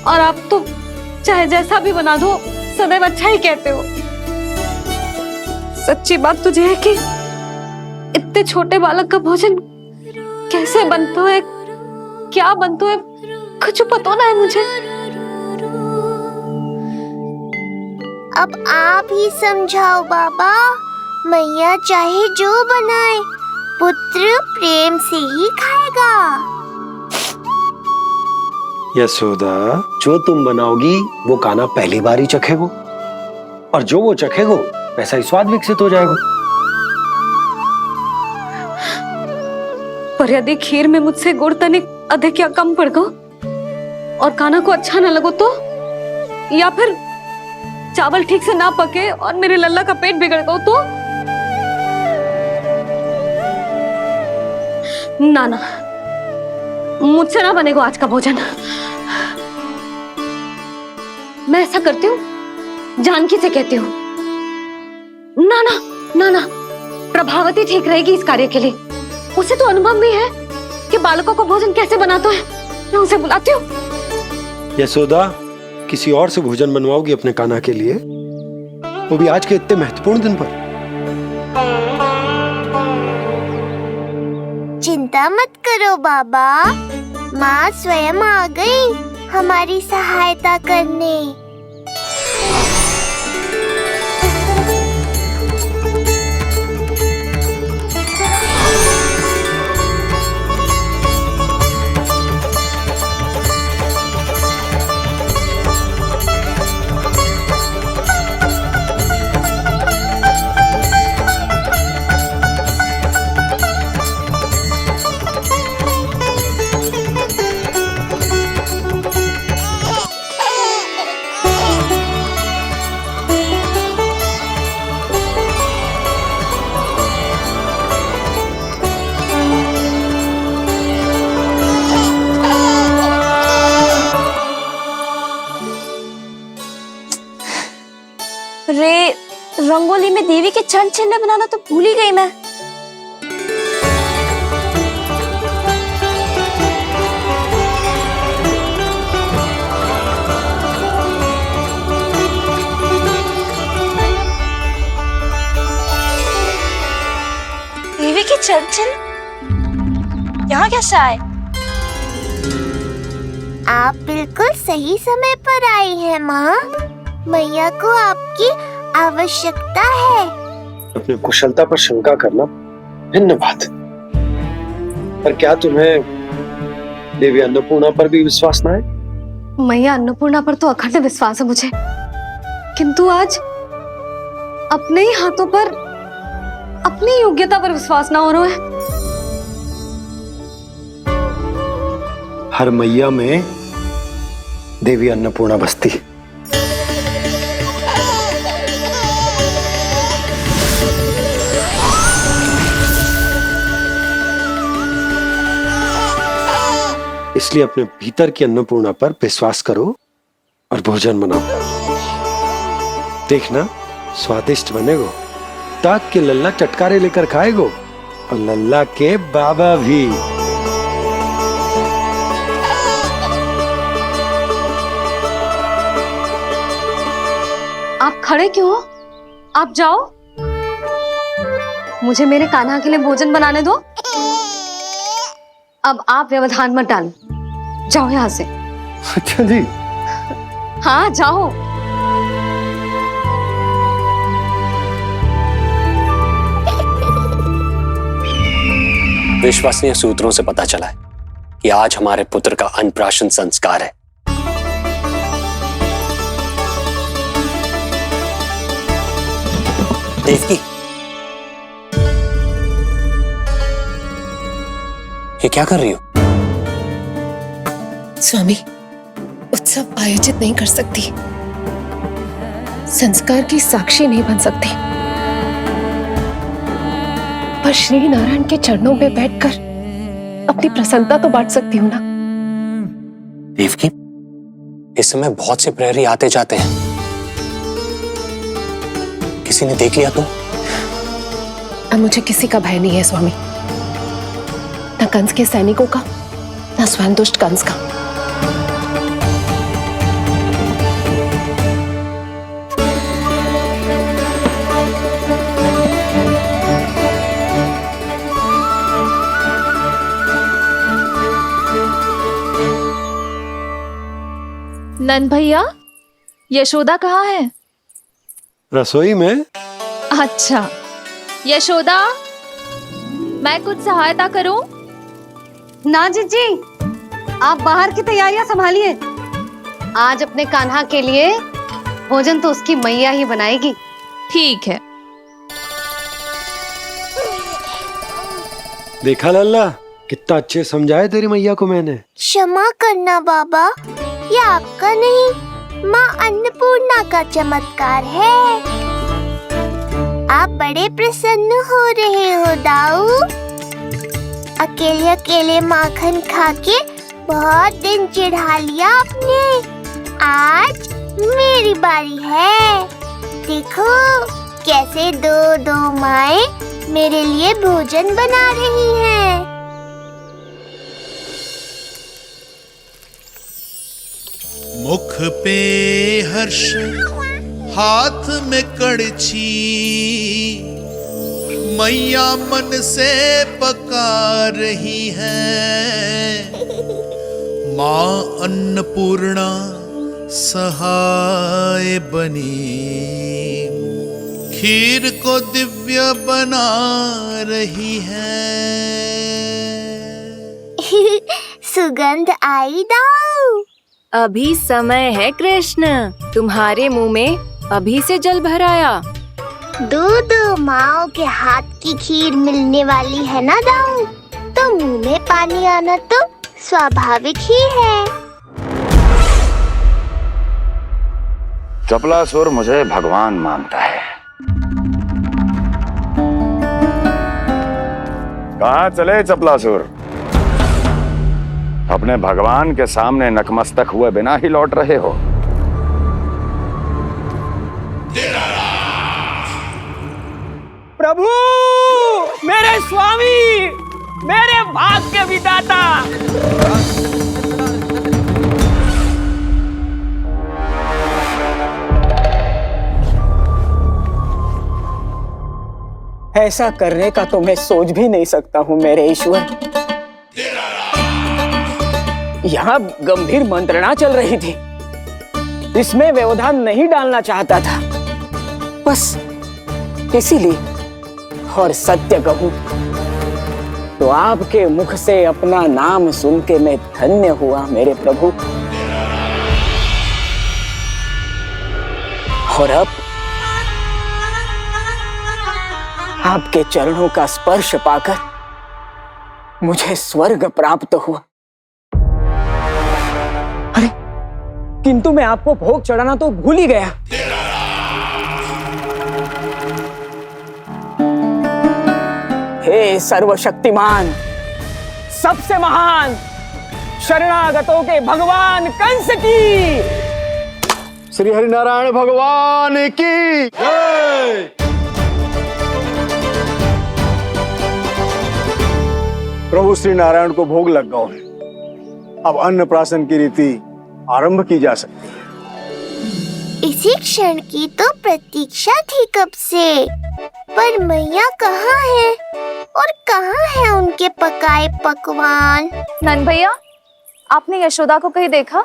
[SPEAKER 19] और आप तो चाहे जैसा भी बना दो सदैव अच्छा ही कहते हो। सच्ची बात तुझे है कि इतने छोटे बालक का भोजन कैसे बनता है, क्या बनता है, कुछ पता ना है मुझे।
[SPEAKER 2] अब आप ही समझाओ बाबा। मैया चाहे जो बनाए, पुत्र प्रेम से ही खाएगा।
[SPEAKER 3] यशोदा, जो तुम बनाओगी वो कान्हा पहली बार ही चखेगो, और जो वो चखेगो वैसा ही स्वाद विकसित हो जाएगा।
[SPEAKER 19] पर यदि खीर में मुझसे गुड़ तनिक अधिक या कम पड़ गो और कान्हा को अच्छा न लगो तो, या फिर चावल ठीक से ना पके और मेरे लल्ला का पेट बिगड़ गो तो? ना ना, मुझसे ना बनेगा आज का भोजन। मैं ऐसा करती हूँ, जानकी से कहती हूँ। ना ना ना ना, प्रभावती ठीक रहेगी इस कार्य के लिए। उसे तो अनुभव भी है कि बालकों को भोजन कैसे बनाता है। मैं उसे बुलाती हूँ।
[SPEAKER 3] यशोदा, किसी और से भोजन बनवाओगी अपने कान्हा के लिए, वो भी आज के इतने महत्वपूर्ण दिन पर?
[SPEAKER 2] चिंता मत करो बाबा, माँ स्वयं आ गई हमारी सहायता करने।
[SPEAKER 19] रे, रंगोली में देवी के चरण चिन्ह बनाना तो भूल ही गई मैं। देवी के चरण चिन्ह यहाँ कैसे आए?
[SPEAKER 2] आप बिल्कुल सही समय पर आई हैं माँ। मैया को आपकी आवश्यकता है।
[SPEAKER 3] अपने कुशलता पर शंका करना भिन्न बात, पर क्या तुम्हें देवी अन्नपूर्णा पर भी विश्वास ना है?
[SPEAKER 19] मैया अन्नपूर्णा पर तो अखंड विश्वास है मुझे, किंतु आज अपने ही हाथों पर अपनी योग्यता पर विश्वास ना हो रहा है।
[SPEAKER 3] हर मैया में देवी अन्नपूर्णा बसती है। इसलिए अपने भीतर की अन्नपूर्णा पर विश्वास करो और भोजन बनाओ। देखना स्वादिष्ट बनेगो, ताक के लल्ला चटकारे लेकर खाएगो, और लल्ला के बाबा भी।
[SPEAKER 19] आप खड़े क्यों हो? आप जाओ, मुझे मेरे कान्हा के लिए भोजन बनाने दो। अब आप व्यवधान मत डालो, जाओ यहाँ से।
[SPEAKER 3] अच्छा जी।
[SPEAKER 19] हाँ जाओ।
[SPEAKER 11] विश्वसनीय सूत्रों से पता चला है कि आज हमारे पुत्र का अन्नप्राशन संस्कार है। देवकी, ये क्या कर रही हो?
[SPEAKER 10] स्वामी, उत्सव आयोजित नहीं कर सकती, संस्कार की साक्षी नहीं बन सकती, पर श्री नारायण के चरणों में बैठकर अपनी प्रसन्नता तो बांट सकती हूँ ना।
[SPEAKER 11] देवकी, इस समय बहुत से प्रहरी आते जाते हैं, किसी ने देख लिया तो?
[SPEAKER 10] अब मुझे किसी का भय नहीं है स्वामी, न कंस के सैनिकों का, न स्वयं दुष्ट कंस का।
[SPEAKER 4] नंद भैया, यशोदा कहाँ है?
[SPEAKER 3] रसोई में।
[SPEAKER 4] अच्छा, यशोदा, मैं कुछ सहायता करूं?
[SPEAKER 19] ना जीजी, आप बाहर की तैयारियां संभालिए। आज अपने कान्हा के लिए भोजन तो उसकी मैया ही बनाएगी।
[SPEAKER 4] ठीक है।
[SPEAKER 3] देखा लल्ला, कितना अच्छे समझाए तेरी मैया को मैंने।
[SPEAKER 2] क्षमा करना बाबा, ये आपका नहीं, माँ अन्नपूर्णा का चमत्कार है। आप बड़े प्रसन्न हो रहे हो दाऊ। अकेले अकेले माखन खा के बहुत दिन चिढ़ा लिया आपने। आज मेरी बारी है। देखो कैसे दो दो माएं मेरे लिए भोजन बना रही हैं।
[SPEAKER 15] मुख पे हर्ष, हाथ में कड़छी, मैया मन से पका रही है। माँ अन्नपूर्णा सहाय बनी, खीर को दिव्य बना रही है।
[SPEAKER 2] सुगंध आई दाऊ।
[SPEAKER 20] अभी समय है कृष्ण, तुम्हारे मुंह में अभी से जल भर आया।
[SPEAKER 2] दो माओ के हाथ की खीर मिलने वाली है ना दाऊ, तो मुंह में पानी आना तो स्वाभाविक ही है।
[SPEAKER 6] चपलासुर मुझे भगवान मानता है। कहाँ चले चपलासुर? अपने भगवान के सामने नतमस्तक हुए बिना ही लौट रहे हो।
[SPEAKER 9] प्रभु, मेरे स्वामी, मेरे भाग्य विधाता। ऐसा करने का तो मैं सोच भी नहीं सकता हूँ मेरे ईश्वर। यहाँ गंभीर मंत्रणा चल रही थी, इसमें व्यवधान नहीं डालना चाहता था, बस इसीलिए। और सत्य कहूं तो आपके मुख से अपना नाम सुन के मैं धन्य हुआ मेरे प्रभु। और अब आपके चरणों का स्पर्श पाकर मुझे स्वर्ग प्राप्त हुआ। अरे, किंतु मैं आपको भोग चढ़ाना तो भूल ही गया। हे सर्वशक्तिमान, सबसे महान, शरणागतों के भगवान कंस की,
[SPEAKER 3] श्री हरिनारायण भगवान की जय।
[SPEAKER 21] प्रभु श्री नारायण को भोग लग गया है, अब अन्नप्राशन की रीति आरंभ की जा सकती है।
[SPEAKER 2] इसी क्षण की तो प्रतीक्षा थी कब से, पर मैया कहाँ है और कहाँ है उनके पकाए पकवान?
[SPEAKER 4] नंद भैया, आपने यशोदा को कहीं देखा?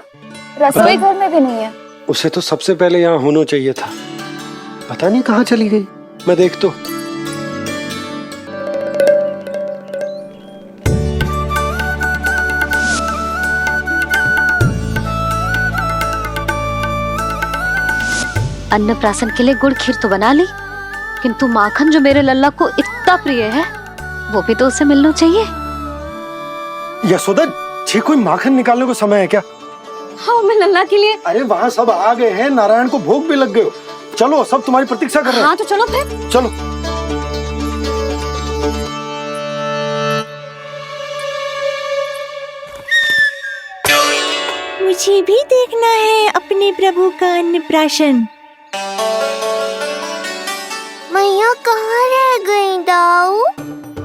[SPEAKER 4] रसोई घर में भी नहीं है।
[SPEAKER 3] उसे तो सबसे पहले यहाँ होना चाहिए था, पता नहीं कहाँ चली गई। मैं देख तो।
[SPEAKER 19] अन्नप्राशन के लिए गुड़ खीर तो बना ली, किंतु माखन जो मेरे लल्ला को इतना प्रिय है, वो भी तो उसे मिलना चाहिए।
[SPEAKER 3] यशोदा, ये कोई माखन निकालने को समय है क्या?
[SPEAKER 19] हाँ मैं लल्ला के लिए।
[SPEAKER 3] अरे वहाँ सब आ गए हैं, नारायण को भोग भी लग गए हो। चलो, सब तुम्हारी प्रतीक्षा कर रहे हैं।
[SPEAKER 19] हाँ तो चलो फिर।
[SPEAKER 3] चलो।
[SPEAKER 2] मुझे भी देखना है अपने प्रभु का अन्नप्राशन। मैया कहाँ रह गई दाऊ?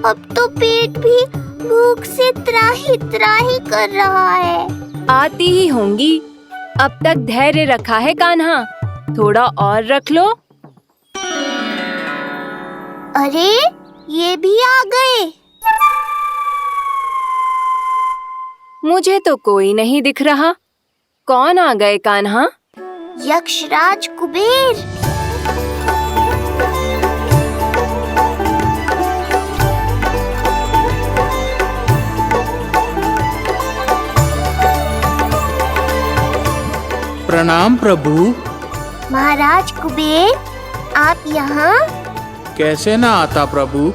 [SPEAKER 2] अब तो पेट भी भूख से त्राही त्राही कर रहा है।
[SPEAKER 20] आती ही होंगी। अब तक धैर्य रखा है कान्हा, थोड़ा और रख लो।
[SPEAKER 2] अरे ये भी आ गए।
[SPEAKER 20] मुझे तो कोई नहीं दिख रहा। कौन आ गए कान्हा?
[SPEAKER 2] यक्षराज कुबेर।
[SPEAKER 5] प्रणाम प्रभु।
[SPEAKER 2] महाराज कुबेर, आप यहाँ?
[SPEAKER 5] कैसे ना आता प्रभु,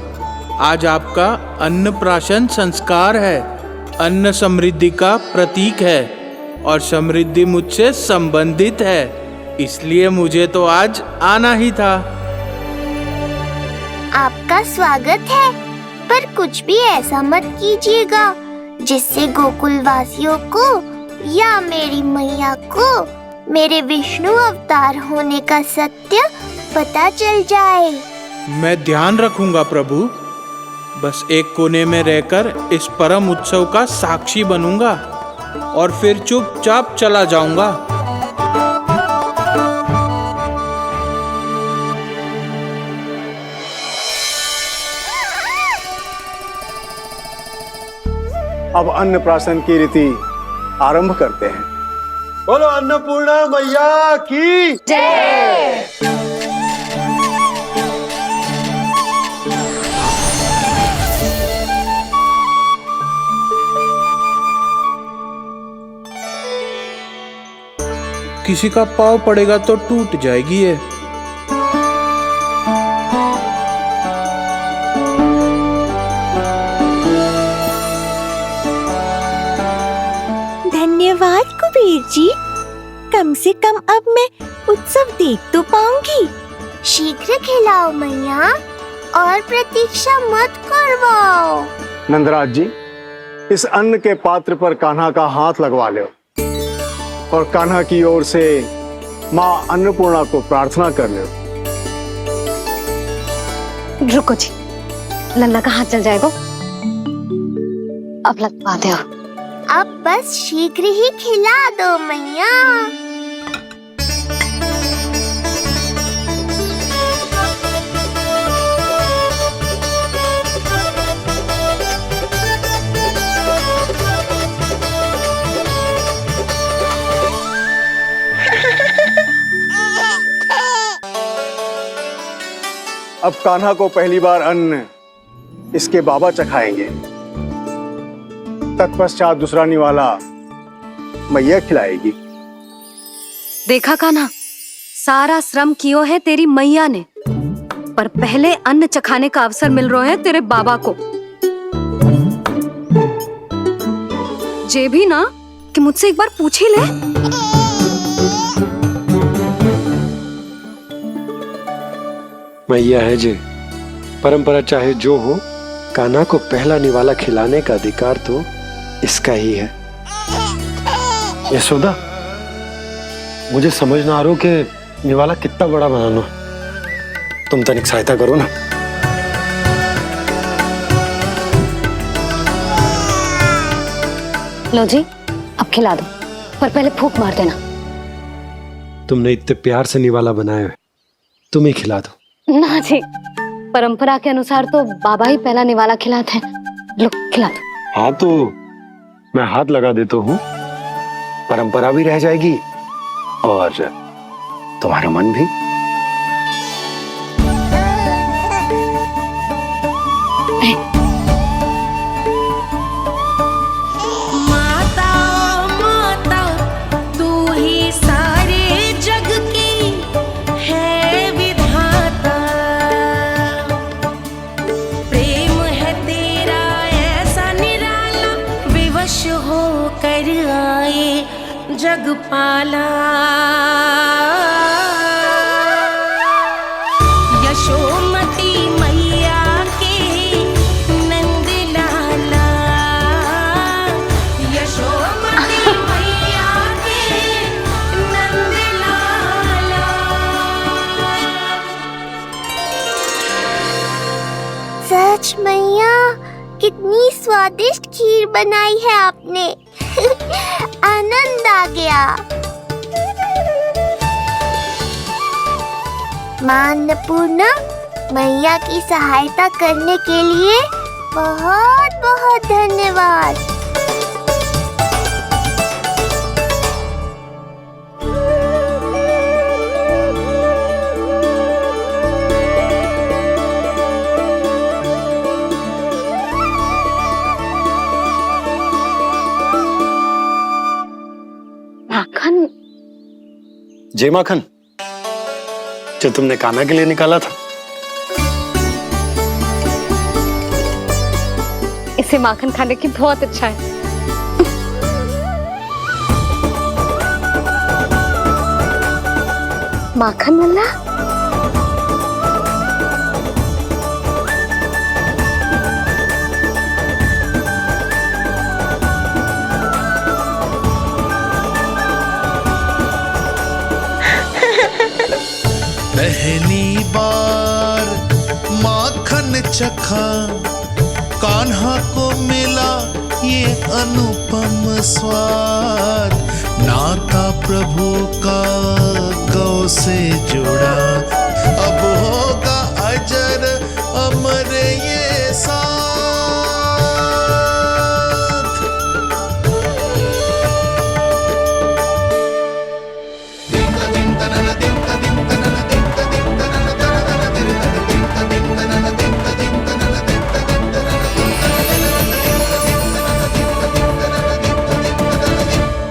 [SPEAKER 5] आज आपका अन्नप्राशन संस्कार है। अन्न समृद्धि का प्रतीक है और समृद्धि मुझसे संबंधित है, इसलिए मुझे तो आज आना ही था।
[SPEAKER 2] आपका स्वागत है, पर कुछ भी ऐसा मत कीजिएगा जिससे गोकुल वासियों को या मेरी मैया को मेरे विष्णु अवतार होने का सत्य पता चल जाए।
[SPEAKER 5] मैं ध्यान रखूंगा प्रभु। बस एक कोने में रहकर इस परम उत्सव का साक्षी बनूंगा और फिर चुपचाप चला जाऊंगा।
[SPEAKER 21] अब अन्नप्राशन की रीति आरंभ करते हैं।
[SPEAKER 3] बोलो अन्नपूर्णा मैया की
[SPEAKER 19] जय।
[SPEAKER 5] किसी का पाँव पड़ेगा तो टूट जाएगी ये।
[SPEAKER 2] धन्यवाद कुबेर जी, कम से कम अब मैं उत्सव देख तो पाऊंगी। शीघ्र खिलाओ मैया और प्रतीक्षा मत करवाओ।
[SPEAKER 21] नंदराज जी, इस अन्न के पात्र पर कान्हा का हाथ लगवा लो और कान्हा की ओर से माँ अन्नपूर्णा को प्रार्थना कर लो।
[SPEAKER 19] रुको जी, लल्ला का हाथ चल जाएगा। अब लगवा दो।
[SPEAKER 2] अब बस शीघ्र ही खिला दो मैया।
[SPEAKER 21] अब कान्हा को पहली बार अन्न इसके बाबा चखाएंगे, तत्पश्चात दूसरा निवाला मैया खिलाएगी।
[SPEAKER 19] देखा कान्हा, सारा श्रम कियो है तेरी मैया ने, पर पहले अन्न चखाने का अवसर मिल रहा है तेरे बाबा को। जे भी ना कि मुझसे एक बार पूछ ही ले।
[SPEAKER 3] मैया है जे, परंपरा चाहे जो हो, कान्हा को पहला निवाला खिलाने का अधिकार तो इसका ही है। यशोदा, मुझे समझ ना आ रहा कि निवाला कितना बड़ा बनाना। तुम तनिक सहायता करो ना।
[SPEAKER 19] लो जी, अब खिला दो, पर पहले फूंक मार देना।
[SPEAKER 3] तुमने इतने प्यार से निवाला बनाया है, तुम ही खिला दो।
[SPEAKER 19] ना जी, परंपरा के अनुसार तो बाबा ही पहला निवाला खिलाते हैं। लो खिला दो।
[SPEAKER 3] हाँ तो मैं हाथ लगा देता हूँ, परंपरा भी रह जाएगी और तुम्हारा मन भी।
[SPEAKER 1] माता माता तू ही सारे जग की है विधाता, प्रेम है तेरा ऐसा निराला, विवश हो जग पाला यशोमती मैया के नंद लाला यशोमती मैया के नंद लाला।
[SPEAKER 2] सच मैया, कितनी स्वादिष्ट खीर बनाई है आपने। आनंद आ गया। मां अन्नपूर्णा, मैया की सहायता करने के लिए बहुत बहुत धन्यवाद।
[SPEAKER 19] माखन?
[SPEAKER 3] जे माखन जो तुमने कान्हा के लिए निकाला था।
[SPEAKER 19] इसे माखन खाने की बहुत अच्छा है। माखन वाला?
[SPEAKER 15] पहली बार माखन चखा, कान्हा को मिला ये अनुपम स्वाद। नाता प्रभु का गौ से जुड़ा, अब होगा अजर अमर ये साथ।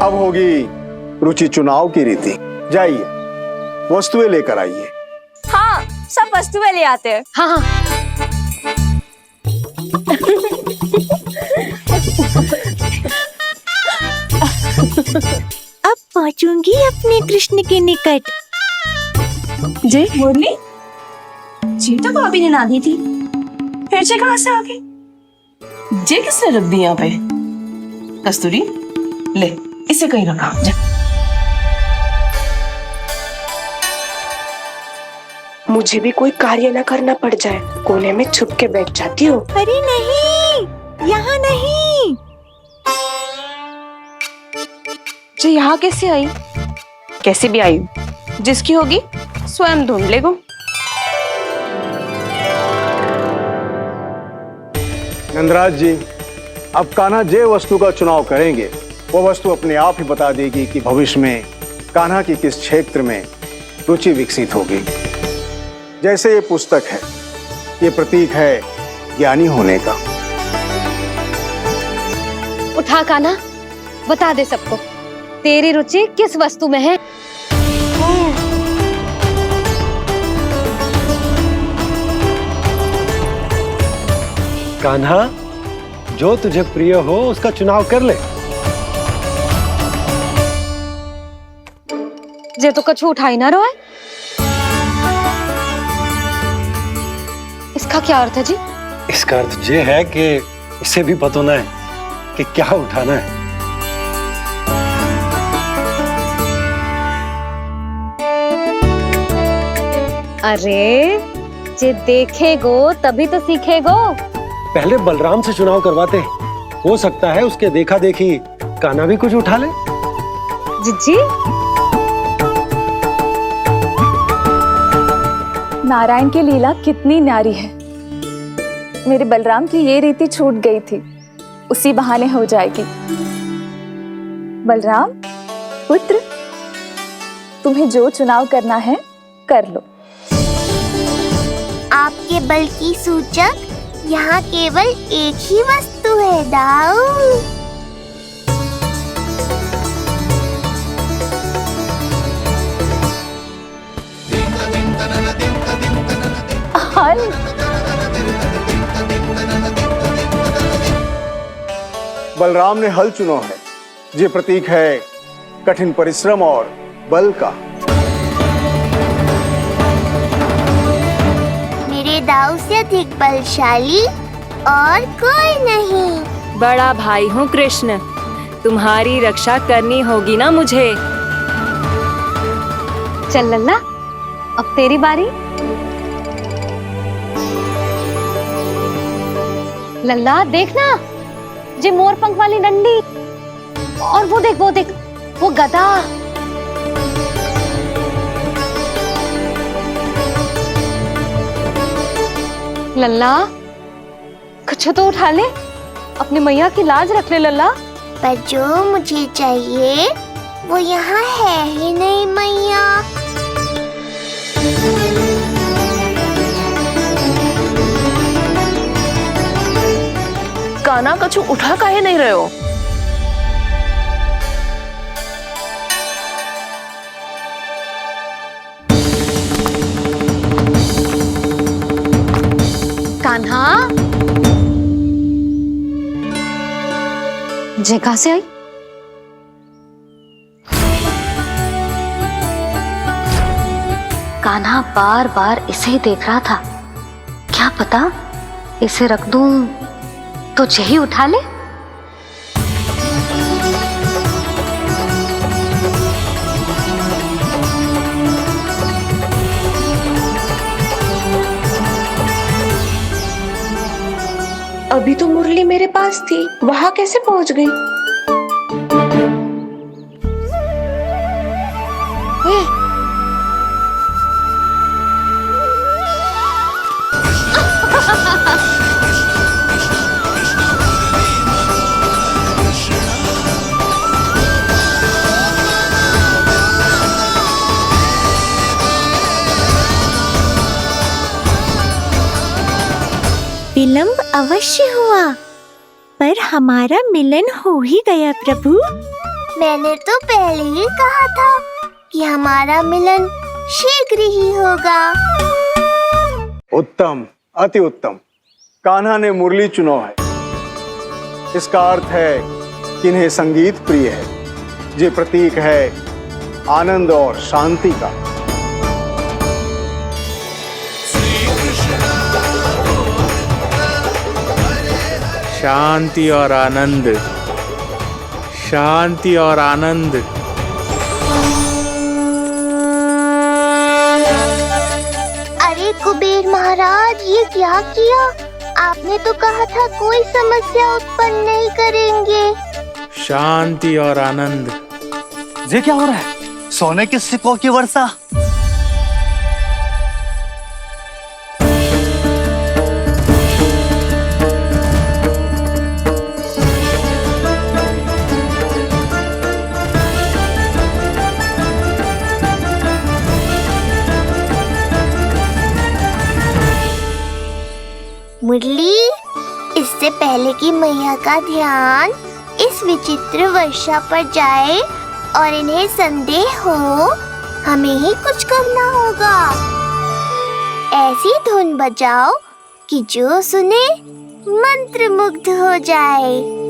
[SPEAKER 21] अब होगी रुचि चुनाव की रीति। जाइए, वस्तुएं लेकर आइए।
[SPEAKER 17] हाँ, सब वस्तुएं ले आते हैं।
[SPEAKER 19] हाँ हाँ।
[SPEAKER 1] अब पहुंचूंगी अपने कृष्ण के निकट।
[SPEAKER 17] जी मुरली, जी तो भाभी ने ना दी थी, फिर से कहाँ से आ गई? जे किसने रख दी यहाँ पे? कस्तूरी, ले इसे कहीं रखा जा।
[SPEAKER 13] मुझे भी कोई कार्य न करना पड़ जाए, कोने में छुप के बैठ जाती हूँ।
[SPEAKER 1] अरे नहीं, यहाँ नहीं।
[SPEAKER 13] जी यहाँ कैसे आई? कैसे भी आई, जिसकी होगी स्वयं ढूंढ लेगो।
[SPEAKER 21] नंदराज जी, अब कान्हा जे वस्तु का चुनाव करेंगे वो वस्तु अपने आप ही बता देगी कि भविष्य में कान्हा की किस क्षेत्र में रुचि विकसित होगी। जैसे ये पुस्तक है, ये प्रतीक है ज्ञानी होने का।
[SPEAKER 19] उठा कान्हा, बता दे सबको तेरी रुचि किस वस्तु में है।
[SPEAKER 3] कान्हा, जो तुझे प्रिय हो उसका चुनाव कर ले।
[SPEAKER 19] जे तो कछु उठाई ना रोए। इसका क्या अर्थ है जी?
[SPEAKER 3] इसका अर्थ ये है कि इसे भी पता ना है कि क्या उठाना है।
[SPEAKER 19] अरे जे देखेगो तभी तो सीखेगो।
[SPEAKER 3] पहले बलराम से चुनाव करवाते हैं, हो सकता है उसके देखा देखी कान्हा भी कुछ उठा ले।
[SPEAKER 19] जिज्जी,
[SPEAKER 22] नारायण की लीला कितनी न्यारी है। मेरे बलराम की ये रीति छूट गई थी, उसी बहाने हो जाएगी। बलराम पुत्र, तुम्हें जो चुनाव करना है कर लो।
[SPEAKER 2] आपके बल की सूचक यहाँ केवल एक ही वस्तु है, दाऊ।
[SPEAKER 21] बलराम ने हल चुनो है, ये प्रतीक है कठिन परिश्रम और बल का।
[SPEAKER 2] मेरे दाऊ से अधिक बलशाली और कोई नहीं।
[SPEAKER 20] बड़ा भाई हूँ कृष्ण, तुम्हारी रक्षा करनी होगी ना मुझे।
[SPEAKER 19] चल लल्ला, अब तेरी बारी। लल्ला देखना, ये मोर पंख वाली डंडी, और वो देख वो गदा। लल्ला कुछ तो उठा ले, अपनी मैया की लाज रख ले लल्ला।
[SPEAKER 2] पर जो मुझे चाहिए वो यहाँ है ही नहीं मैया।
[SPEAKER 17] कान्हा कछु उठा काहे नहीं रहे हो?
[SPEAKER 19] कान्हा जे कहां से आई? कान्हा बार बार इसे ही देख रहा था। क्या पता इसे रख दूं तो यही उठा ले।
[SPEAKER 13] अभी तो मुरली मेरे पास थी, वहां कैसे पहुंच गई?
[SPEAKER 1] विलंब अवश्य हुआ, पर हमारा मिलन हो ही गया प्रभु।
[SPEAKER 2] मैंने तो पहले ही कहा था कि हमारा मिलन शीघ्र ही होगा।
[SPEAKER 21] उत्तम, अति उत्तम। कान्हा ने मुरली चुना है, इसका अर्थ है कि इन्हें संगीत प्रिय है। ये प्रतीक है आनंद और शांति का।
[SPEAKER 5] शांति और आनंद, शांति और आनंद।
[SPEAKER 2] अरे कुबेर महाराज, ये क्या किया? आपने तो कहा था कोई समस्या उत्पन्न नहीं करेंगे।
[SPEAKER 5] शांति और आनंद।
[SPEAKER 8] ये क्या हो रहा है? सोने के सिक्कों की वर्षा।
[SPEAKER 2] मुरली, इससे पहले कि मैया का ध्यान इस विचित्र वर्षा पर जाए और इन्हें संदेह हो, हमें ही कुछ करना होगा। ऐसी धुन बजाओ कि जो सुने मंत्रमुग्ध हो जाए।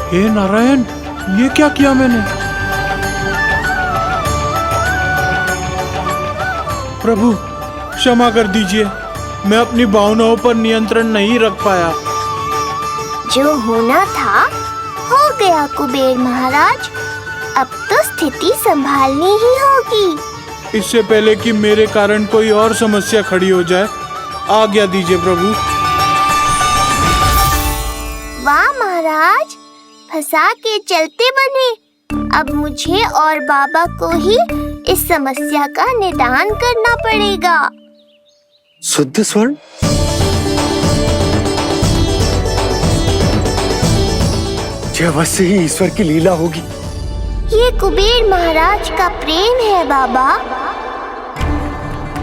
[SPEAKER 5] हे नारायण, ये क्या किया मैंने? प्रभु क्षमा कर दीजिए, मैं अपनी भावनाओं पर नियंत्रण नहीं रख पाया।
[SPEAKER 2] जो होना था हो गया कुबेर महाराज, अब तो स्थिति संभालनी ही होगी।
[SPEAKER 5] इससे पहले कि मेरे कारण कोई और समस्या खड़ी हो जाए, आज्ञा दीजिए प्रभु।
[SPEAKER 2] वाह महाराज, फंसा के चलते बने। अब मुझे और बाबा को ही इस समस्या का निदान करना पड़ेगा।
[SPEAKER 3] शुद्ध स्वर्ण? यह अवश्य ही ईश्वर की लीला होगी।
[SPEAKER 2] ये कुबेर महाराज का प्रेम है बाबा,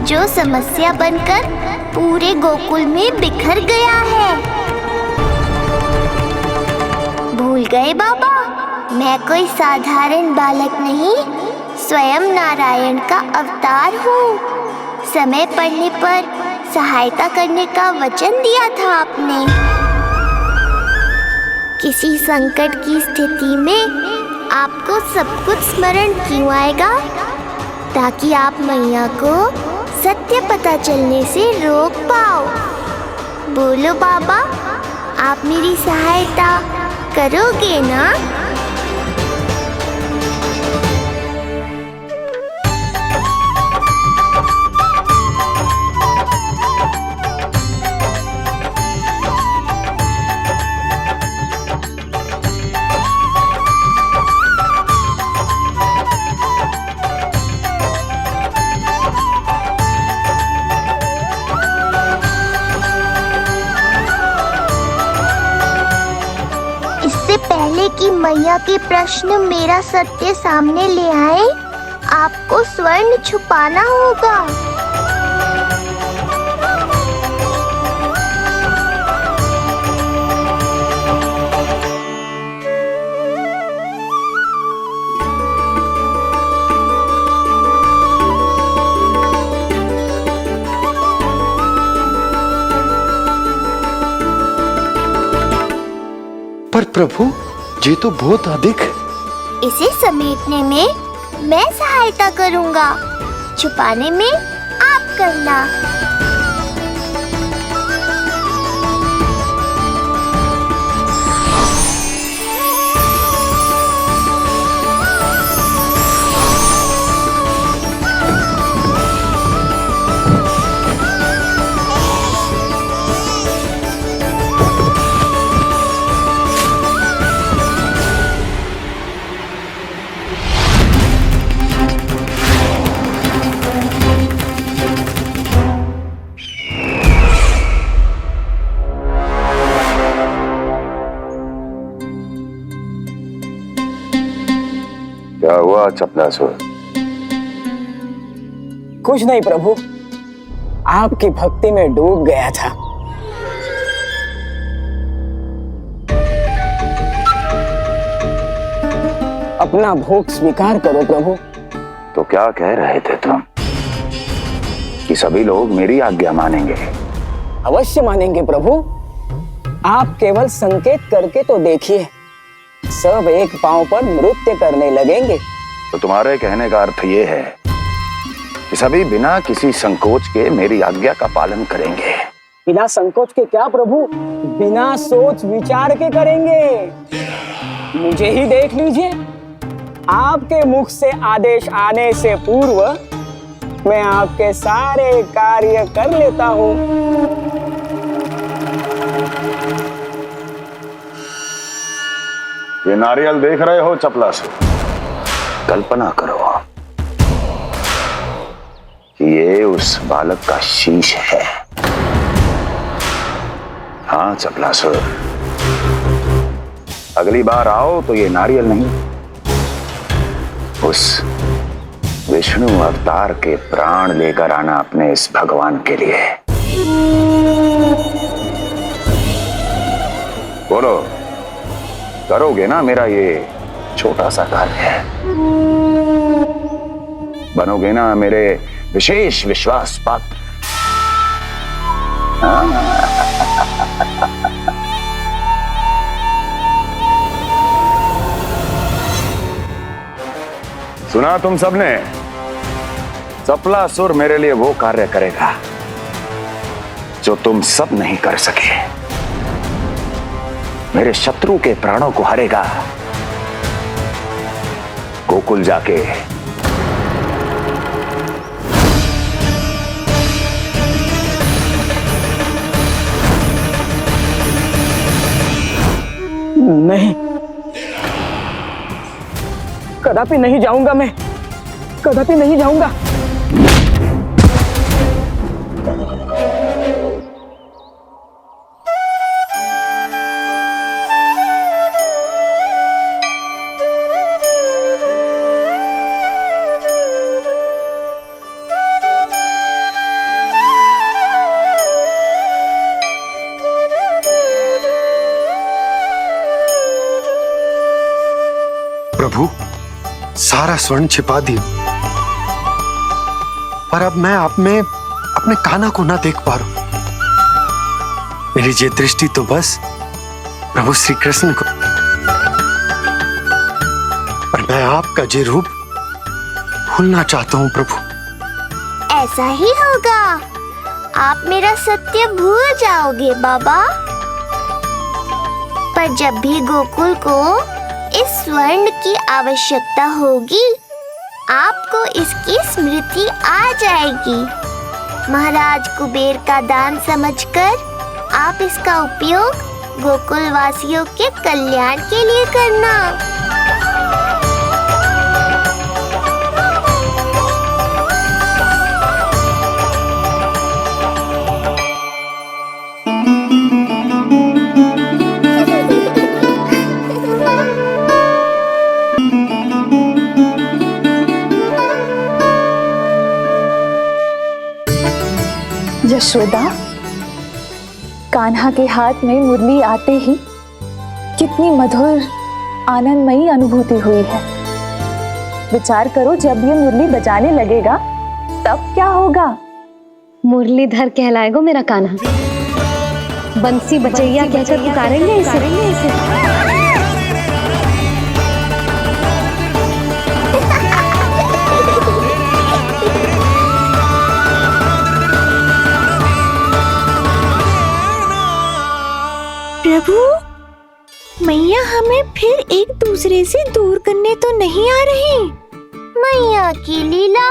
[SPEAKER 2] जो समस्या बनकर पूरे गोकुल में बिखर गया है। भूल गए बाबा, मैं कोई साधारण बालक नहीं, स्वयं नारायण का अवतार हूँ। समय पड़ने पर सहायता करने का वचन दिया था आपने। किसी संकट की स्थिति में आपको सब कुछ स्मरण क्यों आएगा? ताकि आप मैया को सत्य पता चलने से रोक पाओ। बोलो बाबा, आप मेरी सहायता करोगे ना? पहले कि मैया के प्रश्न मेरा सत्य सामने ले आए, आपको स्वर्ण छुपाना होगा।
[SPEAKER 3] पर प्रभु, ये तो बहुत अधिक।
[SPEAKER 2] इसे समेटने में मैं सहायता करूंगा, छुपाने में आप करना।
[SPEAKER 6] क्या हुआ चपलासुर?
[SPEAKER 9] कुछ नहीं प्रभु, आपकी भक्ति में डूब गया था। अपना भोग स्वीकार करो प्रभु।
[SPEAKER 6] तो क्या कह रहे थे तुम कि सभी लोग मेरी आज्ञा मानेंगे?
[SPEAKER 9] अवश्य मानेंगे प्रभु, आप केवल संकेत करके तो देखिए, सब एक पांव पर नृत्य करने लगेंगे।
[SPEAKER 6] तो तुम्हारे कहने का अर्थ ये है कि सभी बिना किसी संकोच के मेरी आज्ञा का पालन करेंगे?
[SPEAKER 9] बिना संकोच के क्या प्रभु, बिना सोच विचार के करेंगे। मुझे ही देख लीजिए, आपके मुख से आदेश आने से पूर्व मैं आपके सारे कार्य कर लेता हूँ।
[SPEAKER 6] ये नारियल देख रहे हो चपलासुर? कल्पना करो कि ये उस बालक का शीश है। हाँ चपलासुर, अगली बार आओ तो ये नारियल नहीं, उस विष्णु अवतार के प्राण लेकर आना अपने इस भगवान के लिए। बोलो, करोगे ना मेरा ये छोटा सा कार्य? बनोगे ना मेरे विशेष विश्वास पात्र? सुना तुम सबने? सपलासुर मेरे लिए वो कार्य करेगा जो तुम सब नहीं कर सके। मेरे शत्रु के प्राणों को हरेगा। गोकुल जाके
[SPEAKER 9] नहीं, कदापि नहीं जाऊंगा। मैं कदापि नहीं जाऊंगा।
[SPEAKER 3] प्रभु, सारा स्वर्ण छिपा दी, पर अब मैं आप में अपने कान्हा को ना देख पा रहा हूं। मेरी ये दृष्टि तो बस प्रभु श्री कृष्ण को, पर मैं आपका ये रूप भूलना चाहता हूं प्रभु।
[SPEAKER 2] ऐसा ही होगा, आप मेरा सत्य भूल जाओगे बाबा। पर जब भी गोकुल को इस स्वर्ण की आवश्यकता होगी, आपको इसकी स्मृति आ जाएगी। महाराज कुबेर का दान समझकर आप इसका उपयोग गोकुल वासियों के कल्याण के लिए करना।
[SPEAKER 22] यशोदा, कान्हा के हाथ में मुरली आते ही कितनी मधुर आनंदमयी अनुभूति हुई है। विचार करो, जब ये मुरली बजाने लगेगा तब क्या होगा।
[SPEAKER 19] मुरलीधर कहलाएगा मेरा कान्हा। बंसी बजैया कहकर पुकारेंगे इसे।
[SPEAKER 1] प्रभु, मैया हमें फिर एक दूसरे से दूर करने तो नहीं आ रही।
[SPEAKER 2] मैया की लीला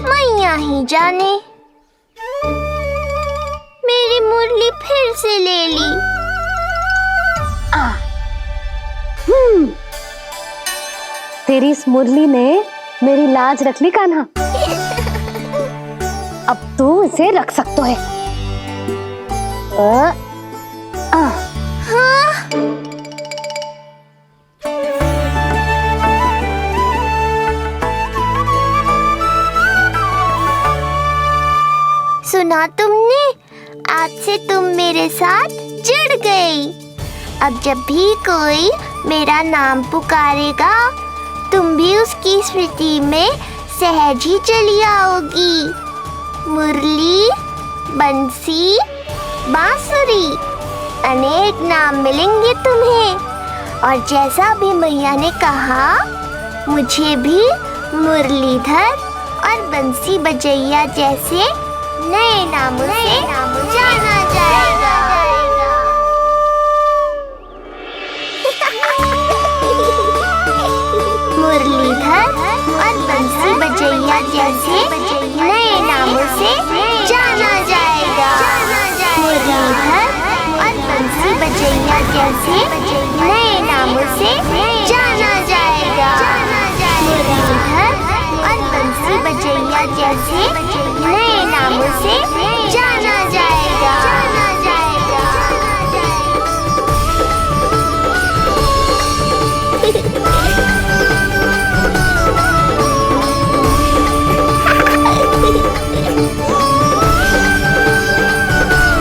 [SPEAKER 2] मैया ही जाने। मेरी मुरली फिर से ले ली।
[SPEAKER 19] तेरी इस मुरली ने मेरी लाज रख ली कान्हा। अब तू इसे रख सकता है।
[SPEAKER 2] सुना तुमने? आज से तुम मेरे साथ जुड़ गई। अब जब भी कोई मेरा नाम पुकारेगा, तुम भी उसकी स्मृति में सहज ही चली आओगी। मुरली, बंसी, बांसुरी, अनेक नाम मिलेंगे तुम्हें। और जैसा भी मैया ने कहा, मुझे भी मुरलीधर और बंसी बजैया जैसे नए नामों से जाना जाएगा। मुरलीधर और बंसी बजैया जैसे नए नामों से जाना जाएगा। मुरलीधर और बंसी बजैया जैसे नए नामों से जाना जाएगा। मुरलीधर और बंसी बजैया जैसे नए नामों से